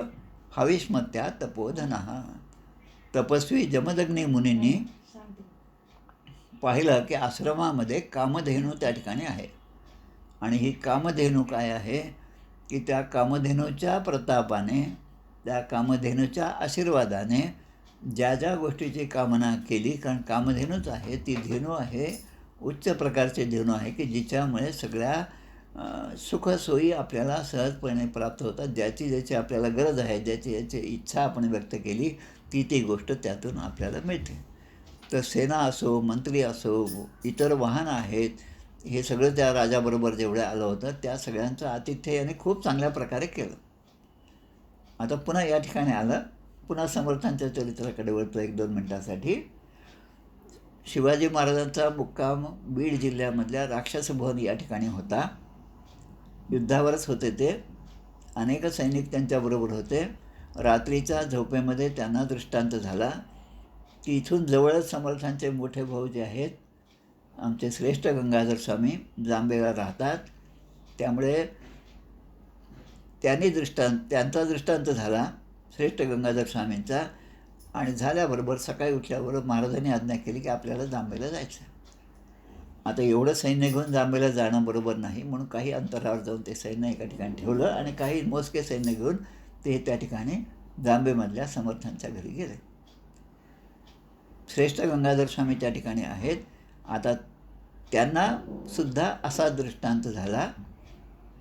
हविष्मत्या तपोधनः. तपस्वी जमदग्नी मुनींनी पाहिलं की आश्रमामध्ये कामधेनू त्या ठिकाणी आहे, आणि ही कामधेनू काय आहे की त्या कामधेनूच्या प्रतापाने, त्या कामधेनूच्या आशीर्वादाने ज्या ज्या गोष्टीची कामना केली, कारण कामधेनूच आहे, ती धेनू आहे, उच्च प्रकारचे धेनू आहे की जिच्यामुळे सगळ्या सुखसोयी आपल्याला सहजपणे प्राप्त होतात. ज्याची ज्याची आपल्याला गरज आहे, ज्याची ज्याची इच्छा आपण व्यक्त केली ती गोष्ट त्यातून आपल्याला मिळते. तर सेना असो, मंत्री असो, इतर वाहनं आहेत, हे सगळं त्या राजाबरोबर जेवढं आलं होतं त्या सगळ्यांचं आतिथ्य याने खूप चांगल्या प्रकारे केलं. आता पुन्हा या ठिकाणी आलं, पुन्हा समर्थांच्या चरित्राकडे वळतो 1-2 मिनटासाठी. शिवाजी महाराजांचा मुक्काम बीड जिल्ह्यामधल्या राक्षस भवन या ठिकाणी होता. युद्धावरच होते ते, अनेक सैनिक त्यांच्याबरोबर होते. रात्रीच्या झोपेमध्ये त्यांना दृष्टांत झाला की इथून जवळच समर्थांचे मोठे भाऊ जे आहेत आमचे श्रेष्ठ गंगाधर स्वामी जांभेला राहतात, त्यामुळे त्यांचा दृष्टांत झाला श्रेष्ठ गंगाधर स्वामींचा, आणि झाल्याबरोबर सकाळी उठल्याबरोबर महाराजांनी आज्ञा केली की आपल्याला जांभेला जायचं. आता एवढं सैन्य घेऊन जांभेला जाणं बरोबर नाही, म्हणून काही अंतरावर जाऊन ते सैन्य एका ठिकाणी ठेवलं आणि काही मोजके सैन्य घेऊन ते त्या ठिकाणी जांभेमधल्या समर्थांच्या घरी गेले. श्रेष्ठ गंगाधर स्वामी त्या ठिकाणी आहेत. आता त्यांना सुद्धा असा दृष्टांत झाला,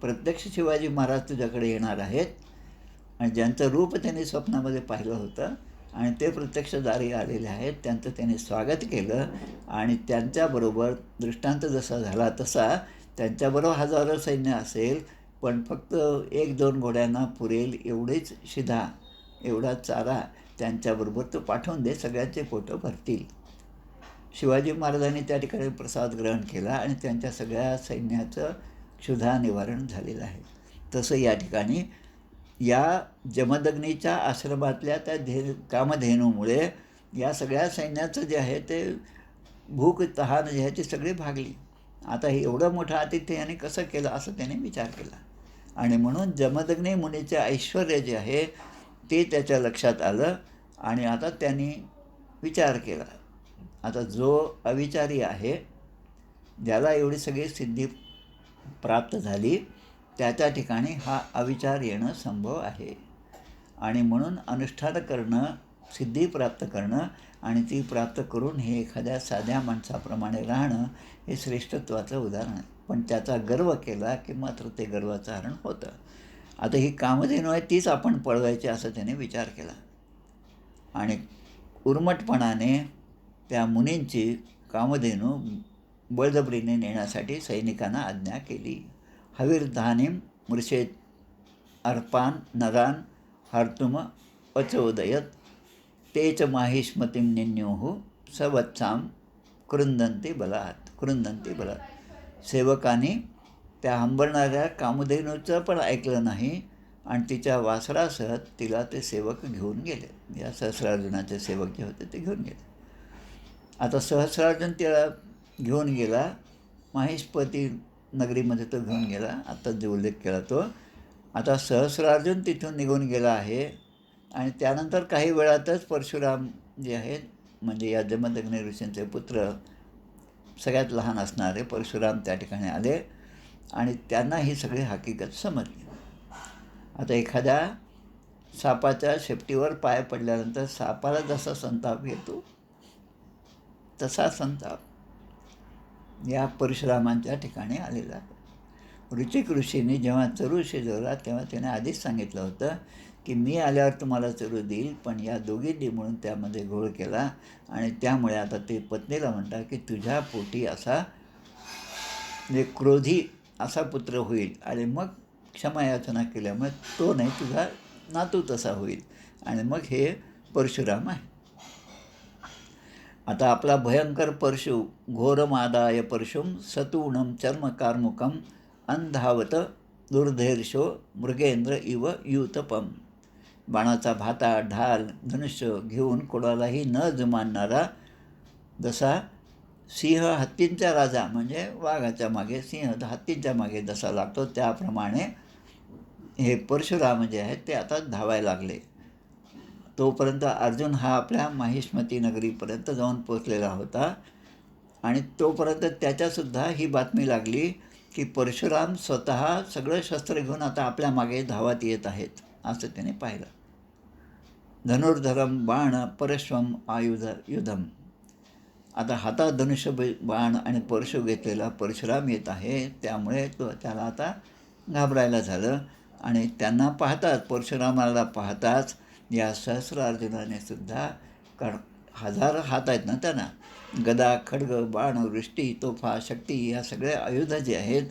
प्रत्यक्ष शिवाजी महाराज तुझ्याकडे येणार आहेत, आणि ज्यांचं रूप त्यांनी स्वप्नामध्ये पाहिलं होतं आणि ते प्रत्यक्ष दारी आलेले आहेत, त्यांचं त्यांनी स्वागत केलं. आणि त्यांच्याबरोबर दृष्टांत जसा झाला तसा त्यांच्याबरोबर हजारो सैन्य असेल, पण फक्त 1-2 घोड्यांना पुरेल एवढीच शिधा एवढा चारा त्यांच्याबरोबर तो पाठवून दे, सगळ्यांचे पोटं भरतील. शिवाजी महाराजांनी त्या ठिकाणी प्रसाद ग्रहण केला आणि त्यांच्या सगळ्या सैन्याचं क्षुधा निवारण झालेलं आहे. तसं या ठिकाणी या जमदग्नीच्या आश्रमातल्या त्या कामधेनूमुळे या सगळ्या सैन्याचं जे आहे ते भूक तहान जे आहे ती सगळी भागली. आता हे एवढं मोठं आतिथ्य याने कसं केलं असं त्याने विचार केला आणि म्हणून जमदग्नी मुनीचे ऐश्वर्य जे आहे ते त्याच्या लक्षात आलं आणि आता त्यांनी विचार केला. आता जो अविचारी आहे, ज्याला एवढी सगळी सिद्धी प्राप्त झाली, त्याच्या ठिकाणी हा अविचार येणं संभव आहे आणि म्हणून अनुष्ठान करणं, सिद्धी प्राप्त करणं आणि ती प्राप्त करून हे एखाद्या साध्या माणसाप्रमाणे राहणं हे श्रेष्ठत्वाचं उदाहरण आहे. पण त्याचा गर्व केला की मात्र ते गर्वाचं हरण होतं. आता ही कामधेनू आहे तीच आपण पळवायची असं त्याने विचार केला आणि उर्मटपणाने त्या मुनींची कामधेनू बळजबरीने नेण्यासाठी सैनिकांना आज्ञा केली. हविर्धानीम मृषेत अर्पान नरान हर्तुम अचोदयत तेच माहिष्मतीम निन्युः सवत्साम कृंदंती बलात्. सेवकांनी त्या हंबरणाऱ्या कामधेनूचं पण ऐकलं नाही आणि तिच्या वासरासह तिला ते सेवक घेऊन गेले. या सहस्रार्जुनाचे सेवक जे होते ते घेऊन गेले. आता सहस्रार्जुन तिला घेऊन गेला, माहिष्मती नगरीमध्ये तो घेऊन गेला. आता जो उल्लेख केला तो, आता सहस्रार्जुन तिथून निघून गेला आहे आणि त्यानंतर काही वेळातच परशुराम जे आहेत म्हणजे या जमदग्नी ऋषींचे पुत्र सगळ्यात लहान असणारे परशुराम त्या ठिकाणी आले आणि त्यांना ही सगळी हकीकत समजली. आता एखाद्या सापाच्या शेपटीवर पाय पडल्यानंतर सापाला जसा संताप येतो तसा संताप या परशुरामांच्या ठिकाणी आलेला आहे. ऋचिक ऋषींनी जेव्हा चरू शिजवला तेव्हा त्याने आधीच सांगितलं होतं की मी आल्यावर तुम्हाला चरू देईल, पण या दोघींनी म्हणून त्यामध्ये घोळ केला आणि त्यामुळे आता ते पत्नीला म्हणतात की तुझ्या पोटी असा म्हणजे क्रोधी असा पुत्र होईल आणि मग क्षमायाचना केल्यामुळे तो नाही तुझा नातू तसा होईल आणि मग हे परशुराम आहे. आता आपला भयंकर परशु घोरमादाय परशुम सतूणम चर्मकार्मुकम अंधावत दुर्धैर्षो मृगेंद्र इव युतपम. बाणाचा भाता ढाल धनुष्य घेऊन कोणालाही न जुमानणारा, जसा सिंह हत्तींचा राजा म्हणजे वाघाच्या मागे, सिंह हत्तींच्या मागे जसा लागतो त्याप्रमाणे हे परशुराम जे आहेत ते आता धावायला लागले. तोपर्यंत अर्जुन हा आपल्या माहिष्मती नगरीपर्यंत जाऊन पोचलेला होता आणि तोपर्यंत त्याच्यासुद्धा ही बातमी लागली की परशुराम स्वतः सगळं शस्त्र घेऊन आता आपल्या मागे धावत येत आहेत असं त्याने पाहिलं. धनुर्धरम बाण परश्वम युधम. आता हातात धनुष्य बाण आणि परशु घेतलेला परशुराम येत आहे, त्यामुळे त्याला आता घाबरायला झालं आणि त्यांना पाहताच, परशुरामाला पाहताच या सहस्रार्जुनाने सुद्धा हजार हात आहेत ना त्यांना, गदा खड्ग बाण वृष्टी तोफा शक्ती ह्या सगळ्या आयुध जे आहेत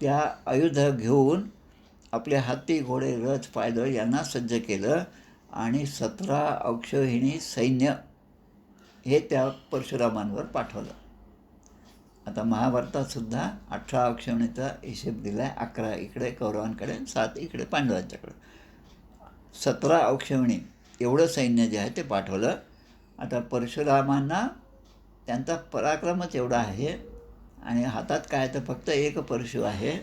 त्या आयुध घेऊन आपले हत्ती घोडे रथ पायदळ यांना सज्ज केलं आणि 17 अक्षौहिणी सैन्य हे त्या परशुरामांवर पाठवलं. आता महाभारतातसुद्धा 18 अक्षौहिणीचा हिशेब दिला आहे. 11 इकडे कौरवांकडे, 7 इकडे पांडवांच्याकडे. 17 अक्षौहिणी एवढं सैन्य जे आहे ते पाठवलं. आता परशुरामांना त्यांचा पराक्रमच एवढा आहे आणि हातात काय तर फक्त एक परशु आहे,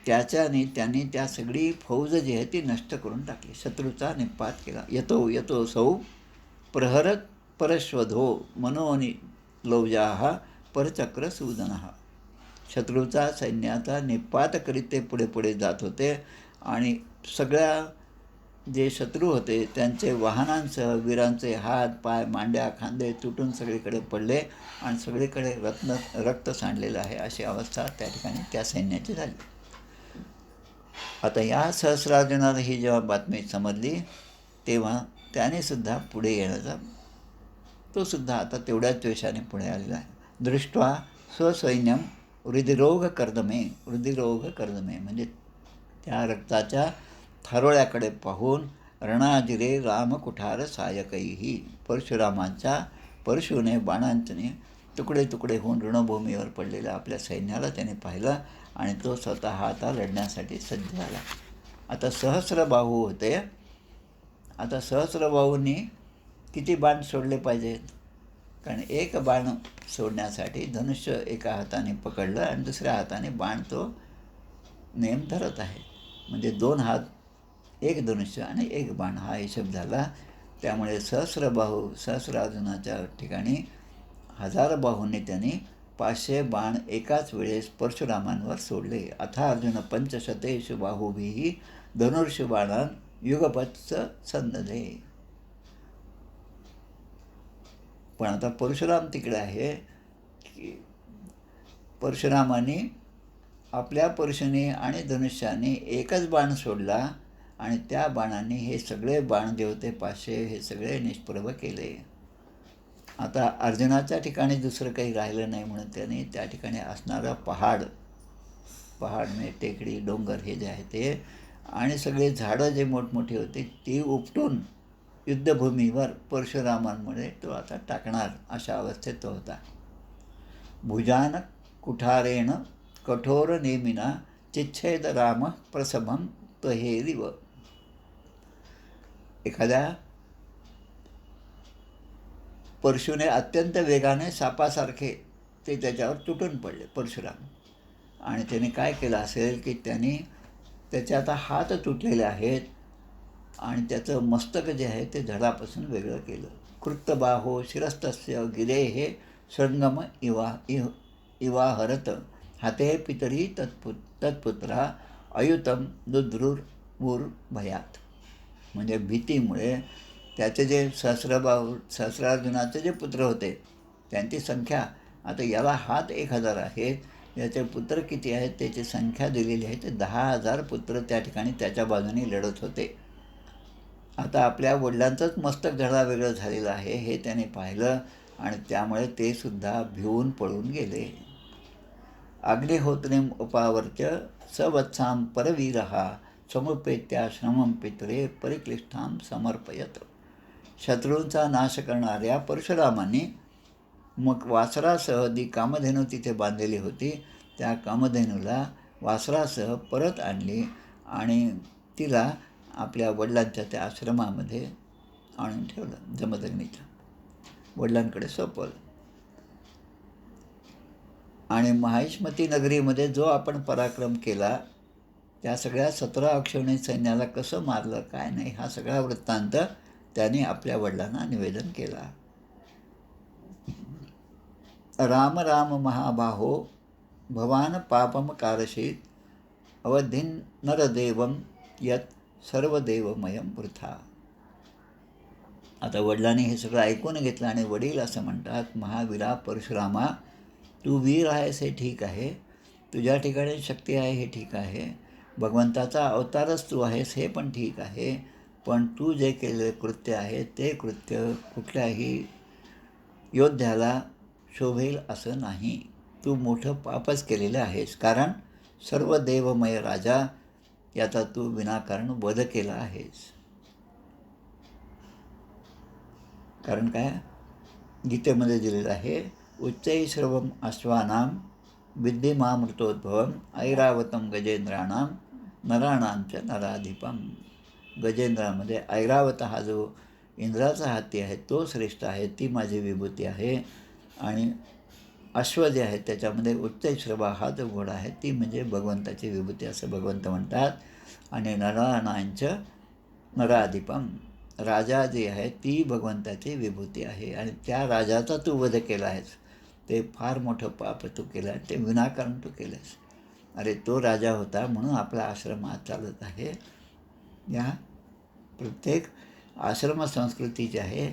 त्याच्याने त्यांनी त्या सगळी फौज जी आहे ती नष्ट करून टाकली, शत्रूचा निपात केला. यतो सौ प्रहरत परश्वधो मनोनी लौजाहा परचक्र सूदनहा. शत्रूचा सैन्याचा निपात करीत ते पुढे पुढे जात होते आणि सगळ्या जे शत्रू होते त्यांचे वाहनांसह वीरांचे हात पाय मांड्या खांदे तुटून सगळीकडे पडले आणि सगळीकडे रक्त सांडलेलं आहे अशी अवस्था त्या ठिकाणी त्या सैन्याची झाली. आता या सहस्रार्जुनाला ही जेव्हा बातमी समजली तेव्हा त्यानेसुद्धा पुढे येण्याचा, तो सुद्धा आता तेवढ्याच द्वेषाने पुढे आलेला आहे. दृष्ट्वा स्वसैन्यम हृदिरोग कर्दमे म्हणजे त्या रक्ताच्या थारोळ्याकडे पाहून रणाजिरे रामकुठार सायकैही. परशुरामांच्या परशुने बाणांनी तुकडे तुकडे होऊन रणभूमीवर पडलेल्या आपल्या सैन्याला त्याने पाहिलं आणि तो स्वतः आता लढण्यासाठी सज्ज झाला. आता सहस्रबाहू होते. आता सहस्रबाहूंनी किती बाण सोडले पाहिजेत? कारण एक बाण सोडण्यासाठी धनुष्य एका हाताने पकडलं आणि दुसऱ्या हाताने बाण तो नेम धरत आहे. म्हणजे 2 हात, एक धनुष्य आणि एक बाण हा हिशोब झाला. त्यामुळे सहस्रार्जुनाच्या ठिकाणी 1000 बाहूंनी त्यांनी 500 बाण एकाच वेळेस परशुरामांवर सोडले. अथा अर्जुन पंचशतेषु बाहुभिः धनुर्षुबाणान् युगपत्स सन्नधे. पण आता परशुराम तिकडे आहे की परशुरामाने आपल्या परशुने आणि धनुष्याने एकच बाण सोडला आणि त्या बाणाने हे सगळे बाण जे होते 500 हे सगळे निष्प्रभ केले. आता अर्जुनाच्या ठिकाणी दुसरं काही राहिलं नाही म्हणून त्याने त्या ठिकाणी असणारा पहाड म्हणजे टेकडी, डोंगर हे जे आहे ते आणि सगळे झाडं जे मोठमोठी होती ती उपटून युद्धभूमीवर परशुरामांमुळे तो आता टाकणार अशा अवस्थेत तो होता. भुजान कुठारेण कठोर नेमिना चिच्छेद राम प्रसभम तहेरिव. एखाद्या परशुने अत्यंत वेगाने सापासारखे ते त्याच्यावर तुटून पडले परशुराम. आणि त्याने काय केलं असेल की त्यांनी त्याचे आता हात तुटलेले आहेत आणि त्याचं मस्तक जे आहे ते धडापासून वेगळं केलं. कृतबाहो शिरस्तस्य गिरे हे शृंगम इवाहरत हाते पितरी तत्पुत्रा अयुतम दुद्रुर्मुर भयात. म्हणजे भीतीमुळे त्याचे जे सहस्रार्जुनाचे जे पुत्र होते त्यांची संख्या, आता याला हात 1000 आहेत, याचे पुत्र किती आहेत त्याची संख्या दिलेली आहे ते 10,000 पुत्र त्या ठिकाणी त्याच्या बाजूने लढत होते. आता आपल्या वडिलांचंच मस्तक धडा वेगळं झालेलं आहे हे त्याने पाहिलं आणि त्यामुळे ते सुद्धा भिवून पळून गेले. अग्निहोत्रीम उपावर्त्य सवत्साम परवीरहा समुपेत्याश्रमम पितरे परिक्लिष्ठाम समर्पयत. शत्रूंचा नाश करणाऱ्या परशुरामांनी मग वासरासह जी कामधेनू तिथे बांधलेली होती त्या कामधेनूला वासरासह परत आणली आणि तिला आपल्या वडिलांच्या त्या आश्रमामध्ये आणून ठेवलं. जमदग्नीच्या वडिलांकडे सोपवलं. आणि माहिष्मती नगरीमध्ये जो आपण पराक्रम केला त्या सगळ्या 17 अक्षौहिणी सैन्याला कसं मारलं काय नाही हा सगळा वृत्तांत त्याने आपल्या वडिलांना निवेदन केला. राम राम महाबाहो भवान पापम कारशीत अवधीन नरदेवम यत सर्वदेवमयम वृथा. आता वडिलांनी हे सगळं ऐकून घेतलं आणि वडील असं म्हणतात, महावीरा परशुरामा, तू वीर आहेस हे ठीक आहे, तुझ्या ठिकाणी शक्ती आहे हे ठीक आहे, भगवंताचा अवतारच तू आहेस हे पण ठीक आहे, पण तू जे केलेले कृत्य आहे ते कृत्य कुठल्याही योद्ध्याला शोभेल असं नाही. तू मोठं पापच केलेलं आहेस. कारण सर्व देवमय राजा याचा तू विनाकारण वध केला आहेस. कारण काय गीतेमध्ये दिलेलं आहे, उच्चैश्रवम अश्वानाम विद्धिमामृतोद्भवम ऐरावतम गजेंद्राणाम नराणांच नराधिपम. गजेंद्रामध्ये ऐरावत हा जो इंद्राचा हाती आहे तो श्रेष्ठ आहे, ती माझी विभूती आहे. आणि अश्व जे आहे त्याच्यामध्ये उच्चैश्रवा हा जो घोडा आहे ती म्हणजे भगवंताची विभूती असं भगवंत म्हणतात. आणि नराणांचं नराधिपम, राजा जी आहे ती भगवंताची विभूती आहे. आणि त्या राजाचा तू वध केला आहेस, ते फार मोठं पाप तू केलं आहे, ते विनाकारण तू केलंस. अरे तो राजा होता म्हणून आपला आश्रम आज चालत आहे. या प्रत्येक आश्रम संस्कृती जी आहे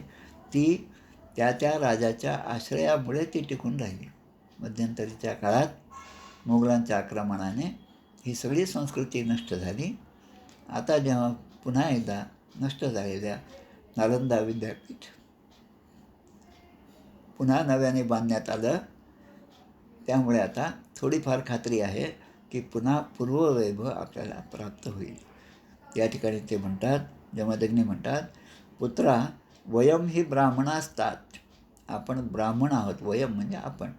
ती त्या राजाच्या आश्रयामुळे ती टिकून राहिली. मध्यंतरीच्या काळात मुघलांच्या आक्रमणाने ही सगळी संस्कृती नष्ट झाली. आता जेव्हा पुन्हा एकदा नष्ट झालेल्या नालंदा विद्यापीठ पुन्हा नव्याने बांधण्यात आलं, त्यामुळे आता थोडीफार खात्री आहे की पुन्हा पूर्ववैभव आपल्याला प्राप्त होईल. या ठिकाणी ते म्हणतात, जमदग्नी म्हणतात, पुत्रा वयम ही ब्राह्मणास्तात. आपण ब्राह्मण आहोत. वयम म्हणजे आपण,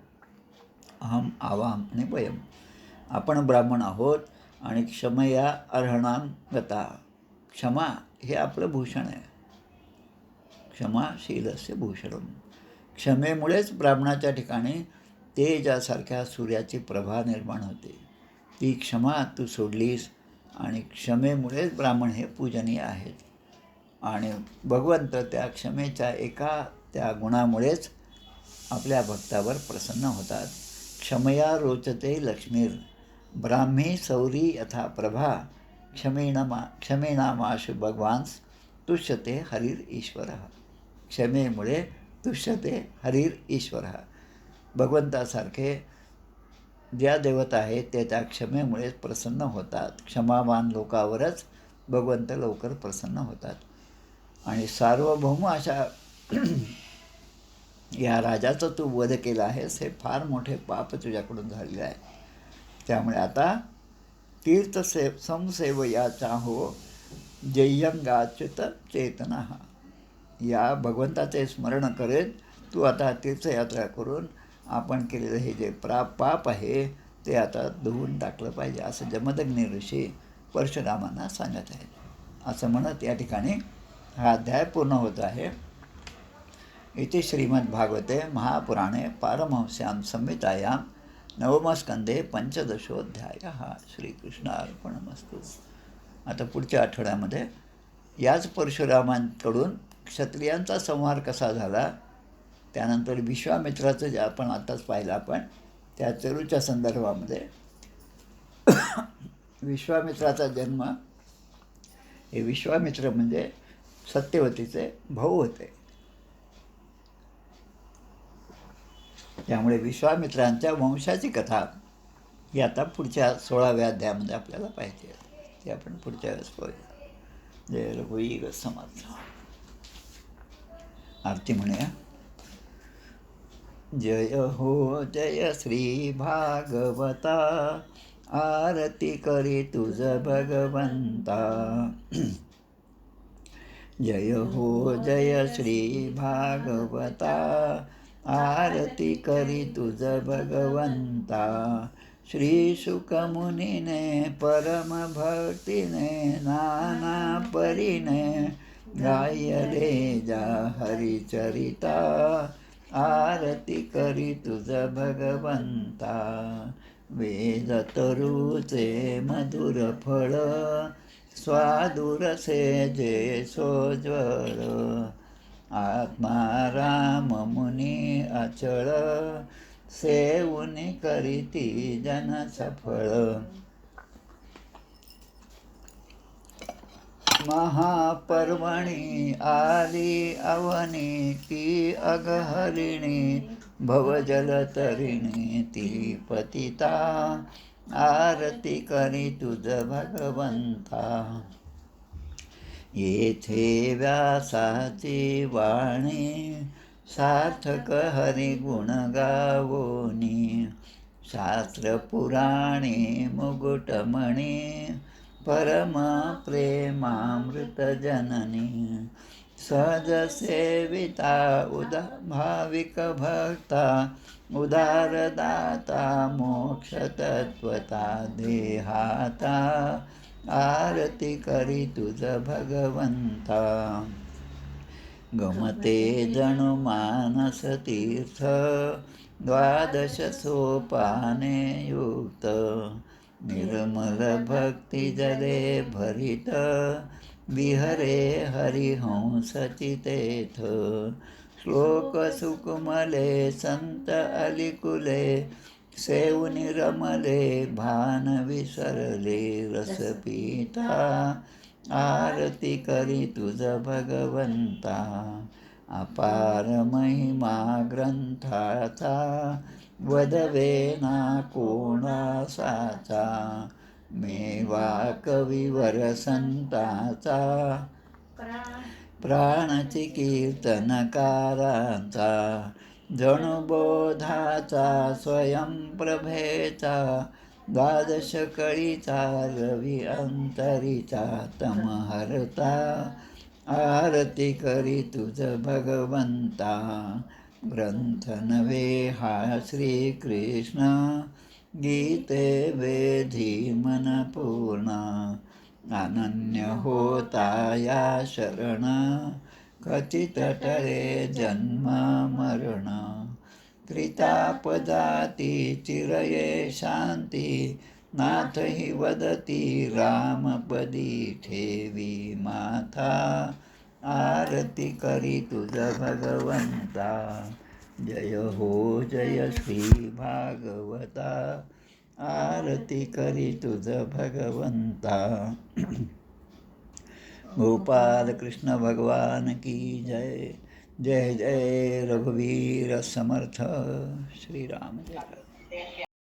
अहम आवाम आणि वयम. आपण ब्राह्मण आहोत आणि क्षमया अर्हणां गता. क्षमा हे आपलं भूषण आहे. क्षमाशीलस्य भूषणम. क्षमेमुळेच ब्राह्मणाच्या ठिकाणी तेजासारख्या सूर्याची प्रभा निर्माण होते. ती क्षमा तू सोडलीस आणि क्षमेमुळेच ब्राह्मण हे पूजनीय आहेत. आणि भगवंत त्या क्षमेच्या एका त्या गुणामुळेच आपल्या भक्तावर प्रसन्न होतात. क्षमया रोचते लक्ष्मीर ब्राह्मी सौरी यथा प्रभा क्षमेनामाशु भगवान्स तुष्यते हरिर ईश्वर. क्षमेमुळे तुष्यते हरिर ईश्वर. भगवंतासारखे ज्या देवता आहेत ते त्या क्षमेमुळेच प्रसन्न होतात. क्षमावान लोकावरच भगवंत लवकर प्रसन्न होतात. आणि सार्वभौम अशा या राजाचा तू वध केला आहेस, हे फार मोठे पाप तुझ्याकडून झालेले आहे. त्यामुळे आता संसेवयाचा हो जय्यंगाच्युत चेतना. या भगवंताचे स्मरण करेत तू आता तीर्थयात्रा करून आपण केलेलं हे जे पाप आहे ते आता धुवून टाकलं पाहिजे, असं जमदग्नी ऋषी परशुरामांना सांगत आहेत. असं म्हणत या ठिकाणी हा अध्याय पूर्ण होत आहे. इति श्रीमद्भागवते महापुराणे पारमहंस्यां संहितायां नवमस्कंदे पंचदशोऽध्यायः. श्रीकृष्णार्पणमस्तु. आता पुढच्या आठवड्यामध्ये याच परशुरामांकडून क्षत्रियांचा संहार कसा झाला, त्यानंतर विश्वामित्राचं जे आपण आत्ताच पाहिलं आपण त्या चरूच्या संदर्भामध्ये विश्वामित्राचा जन्म, हे विश्वामित्र म्हणजे सत्यवतीचे भाऊ होते. त्यामुळे विश्वामित्रांच्या वंशाची कथा ही आता पुढच्या 16व्या अध्यायामध्ये आपल्याला पाहिजे. ते आपण पुढच्या वेळेस पाहूया. जय रघुवीर समर्थ. आरती म्हणूया. जय हो जय श्री भागवता, आरती करी तुझ भगवंता. जय हो जय श्री भागवता, आरती करी तुझ भगवंता. श्री शुकमुनीने परम भक्तीने नाना परीने गायले जा हरिचरिता. आरती करी तुझ भगवंता. वेद तरुचे मधुर फळ, स्वादुरसे जे सोज्वळ. आत्माराम मुनी अचळ, सेवुनी करीती जन सफळ. महापर्वणी आली अवनी, ती अगहरिणी भवजलतरिणी ती पतिता. आरती करी तुझ भगवंता. येथे व्यासाची वाणी, सार्थक हरिगुण गावोनी. शास्त्र पुराणी मुकुटमणी, परम प्रेमामृत जननी. सहज सेविता भाविक भक्ता, उदारदाता मोक्ष तत्वता देहाता. आरती करी तुझ भगवंता. गमते जणु मानस तीर्थ, द्वादश सोपाने युक्त. निर्मल भक्ती जले भरित, विहरे हरिहंस चितेथ. श्लोक सुकुमले संत अलिकुले, सेवुनि रमले भान विसरले रसपीता. आरती करी तुझ भगवंता. अपार महिमा ग्रंथाचा, वदवे ना कोणासाचा. मेवा कविवर संताचा, प्राणची कीर्तनकारांचा. जणू बोधाचा स्वयंप्रभेचा, द्वादश कळीचा रवी अंतरीचा तमहरता आरती करी तुझ भगवंता ग्रंथ नवे हा श्रीकृष्ण गीते वेधी मन पूर्ण अनन्य होता या शरण कथित टळे जन्म मरण त्रितापदाती चिरये शांती नाथ हि वदती रामपदी ठेवी माथा आरती करी तुझ भगवंता जय हो जय श्री भागवता आरती करी तुझ भगवंता गोपाल कृष्ण भगवान की जय जय जय रघुवीर समर्थ श्री राम जय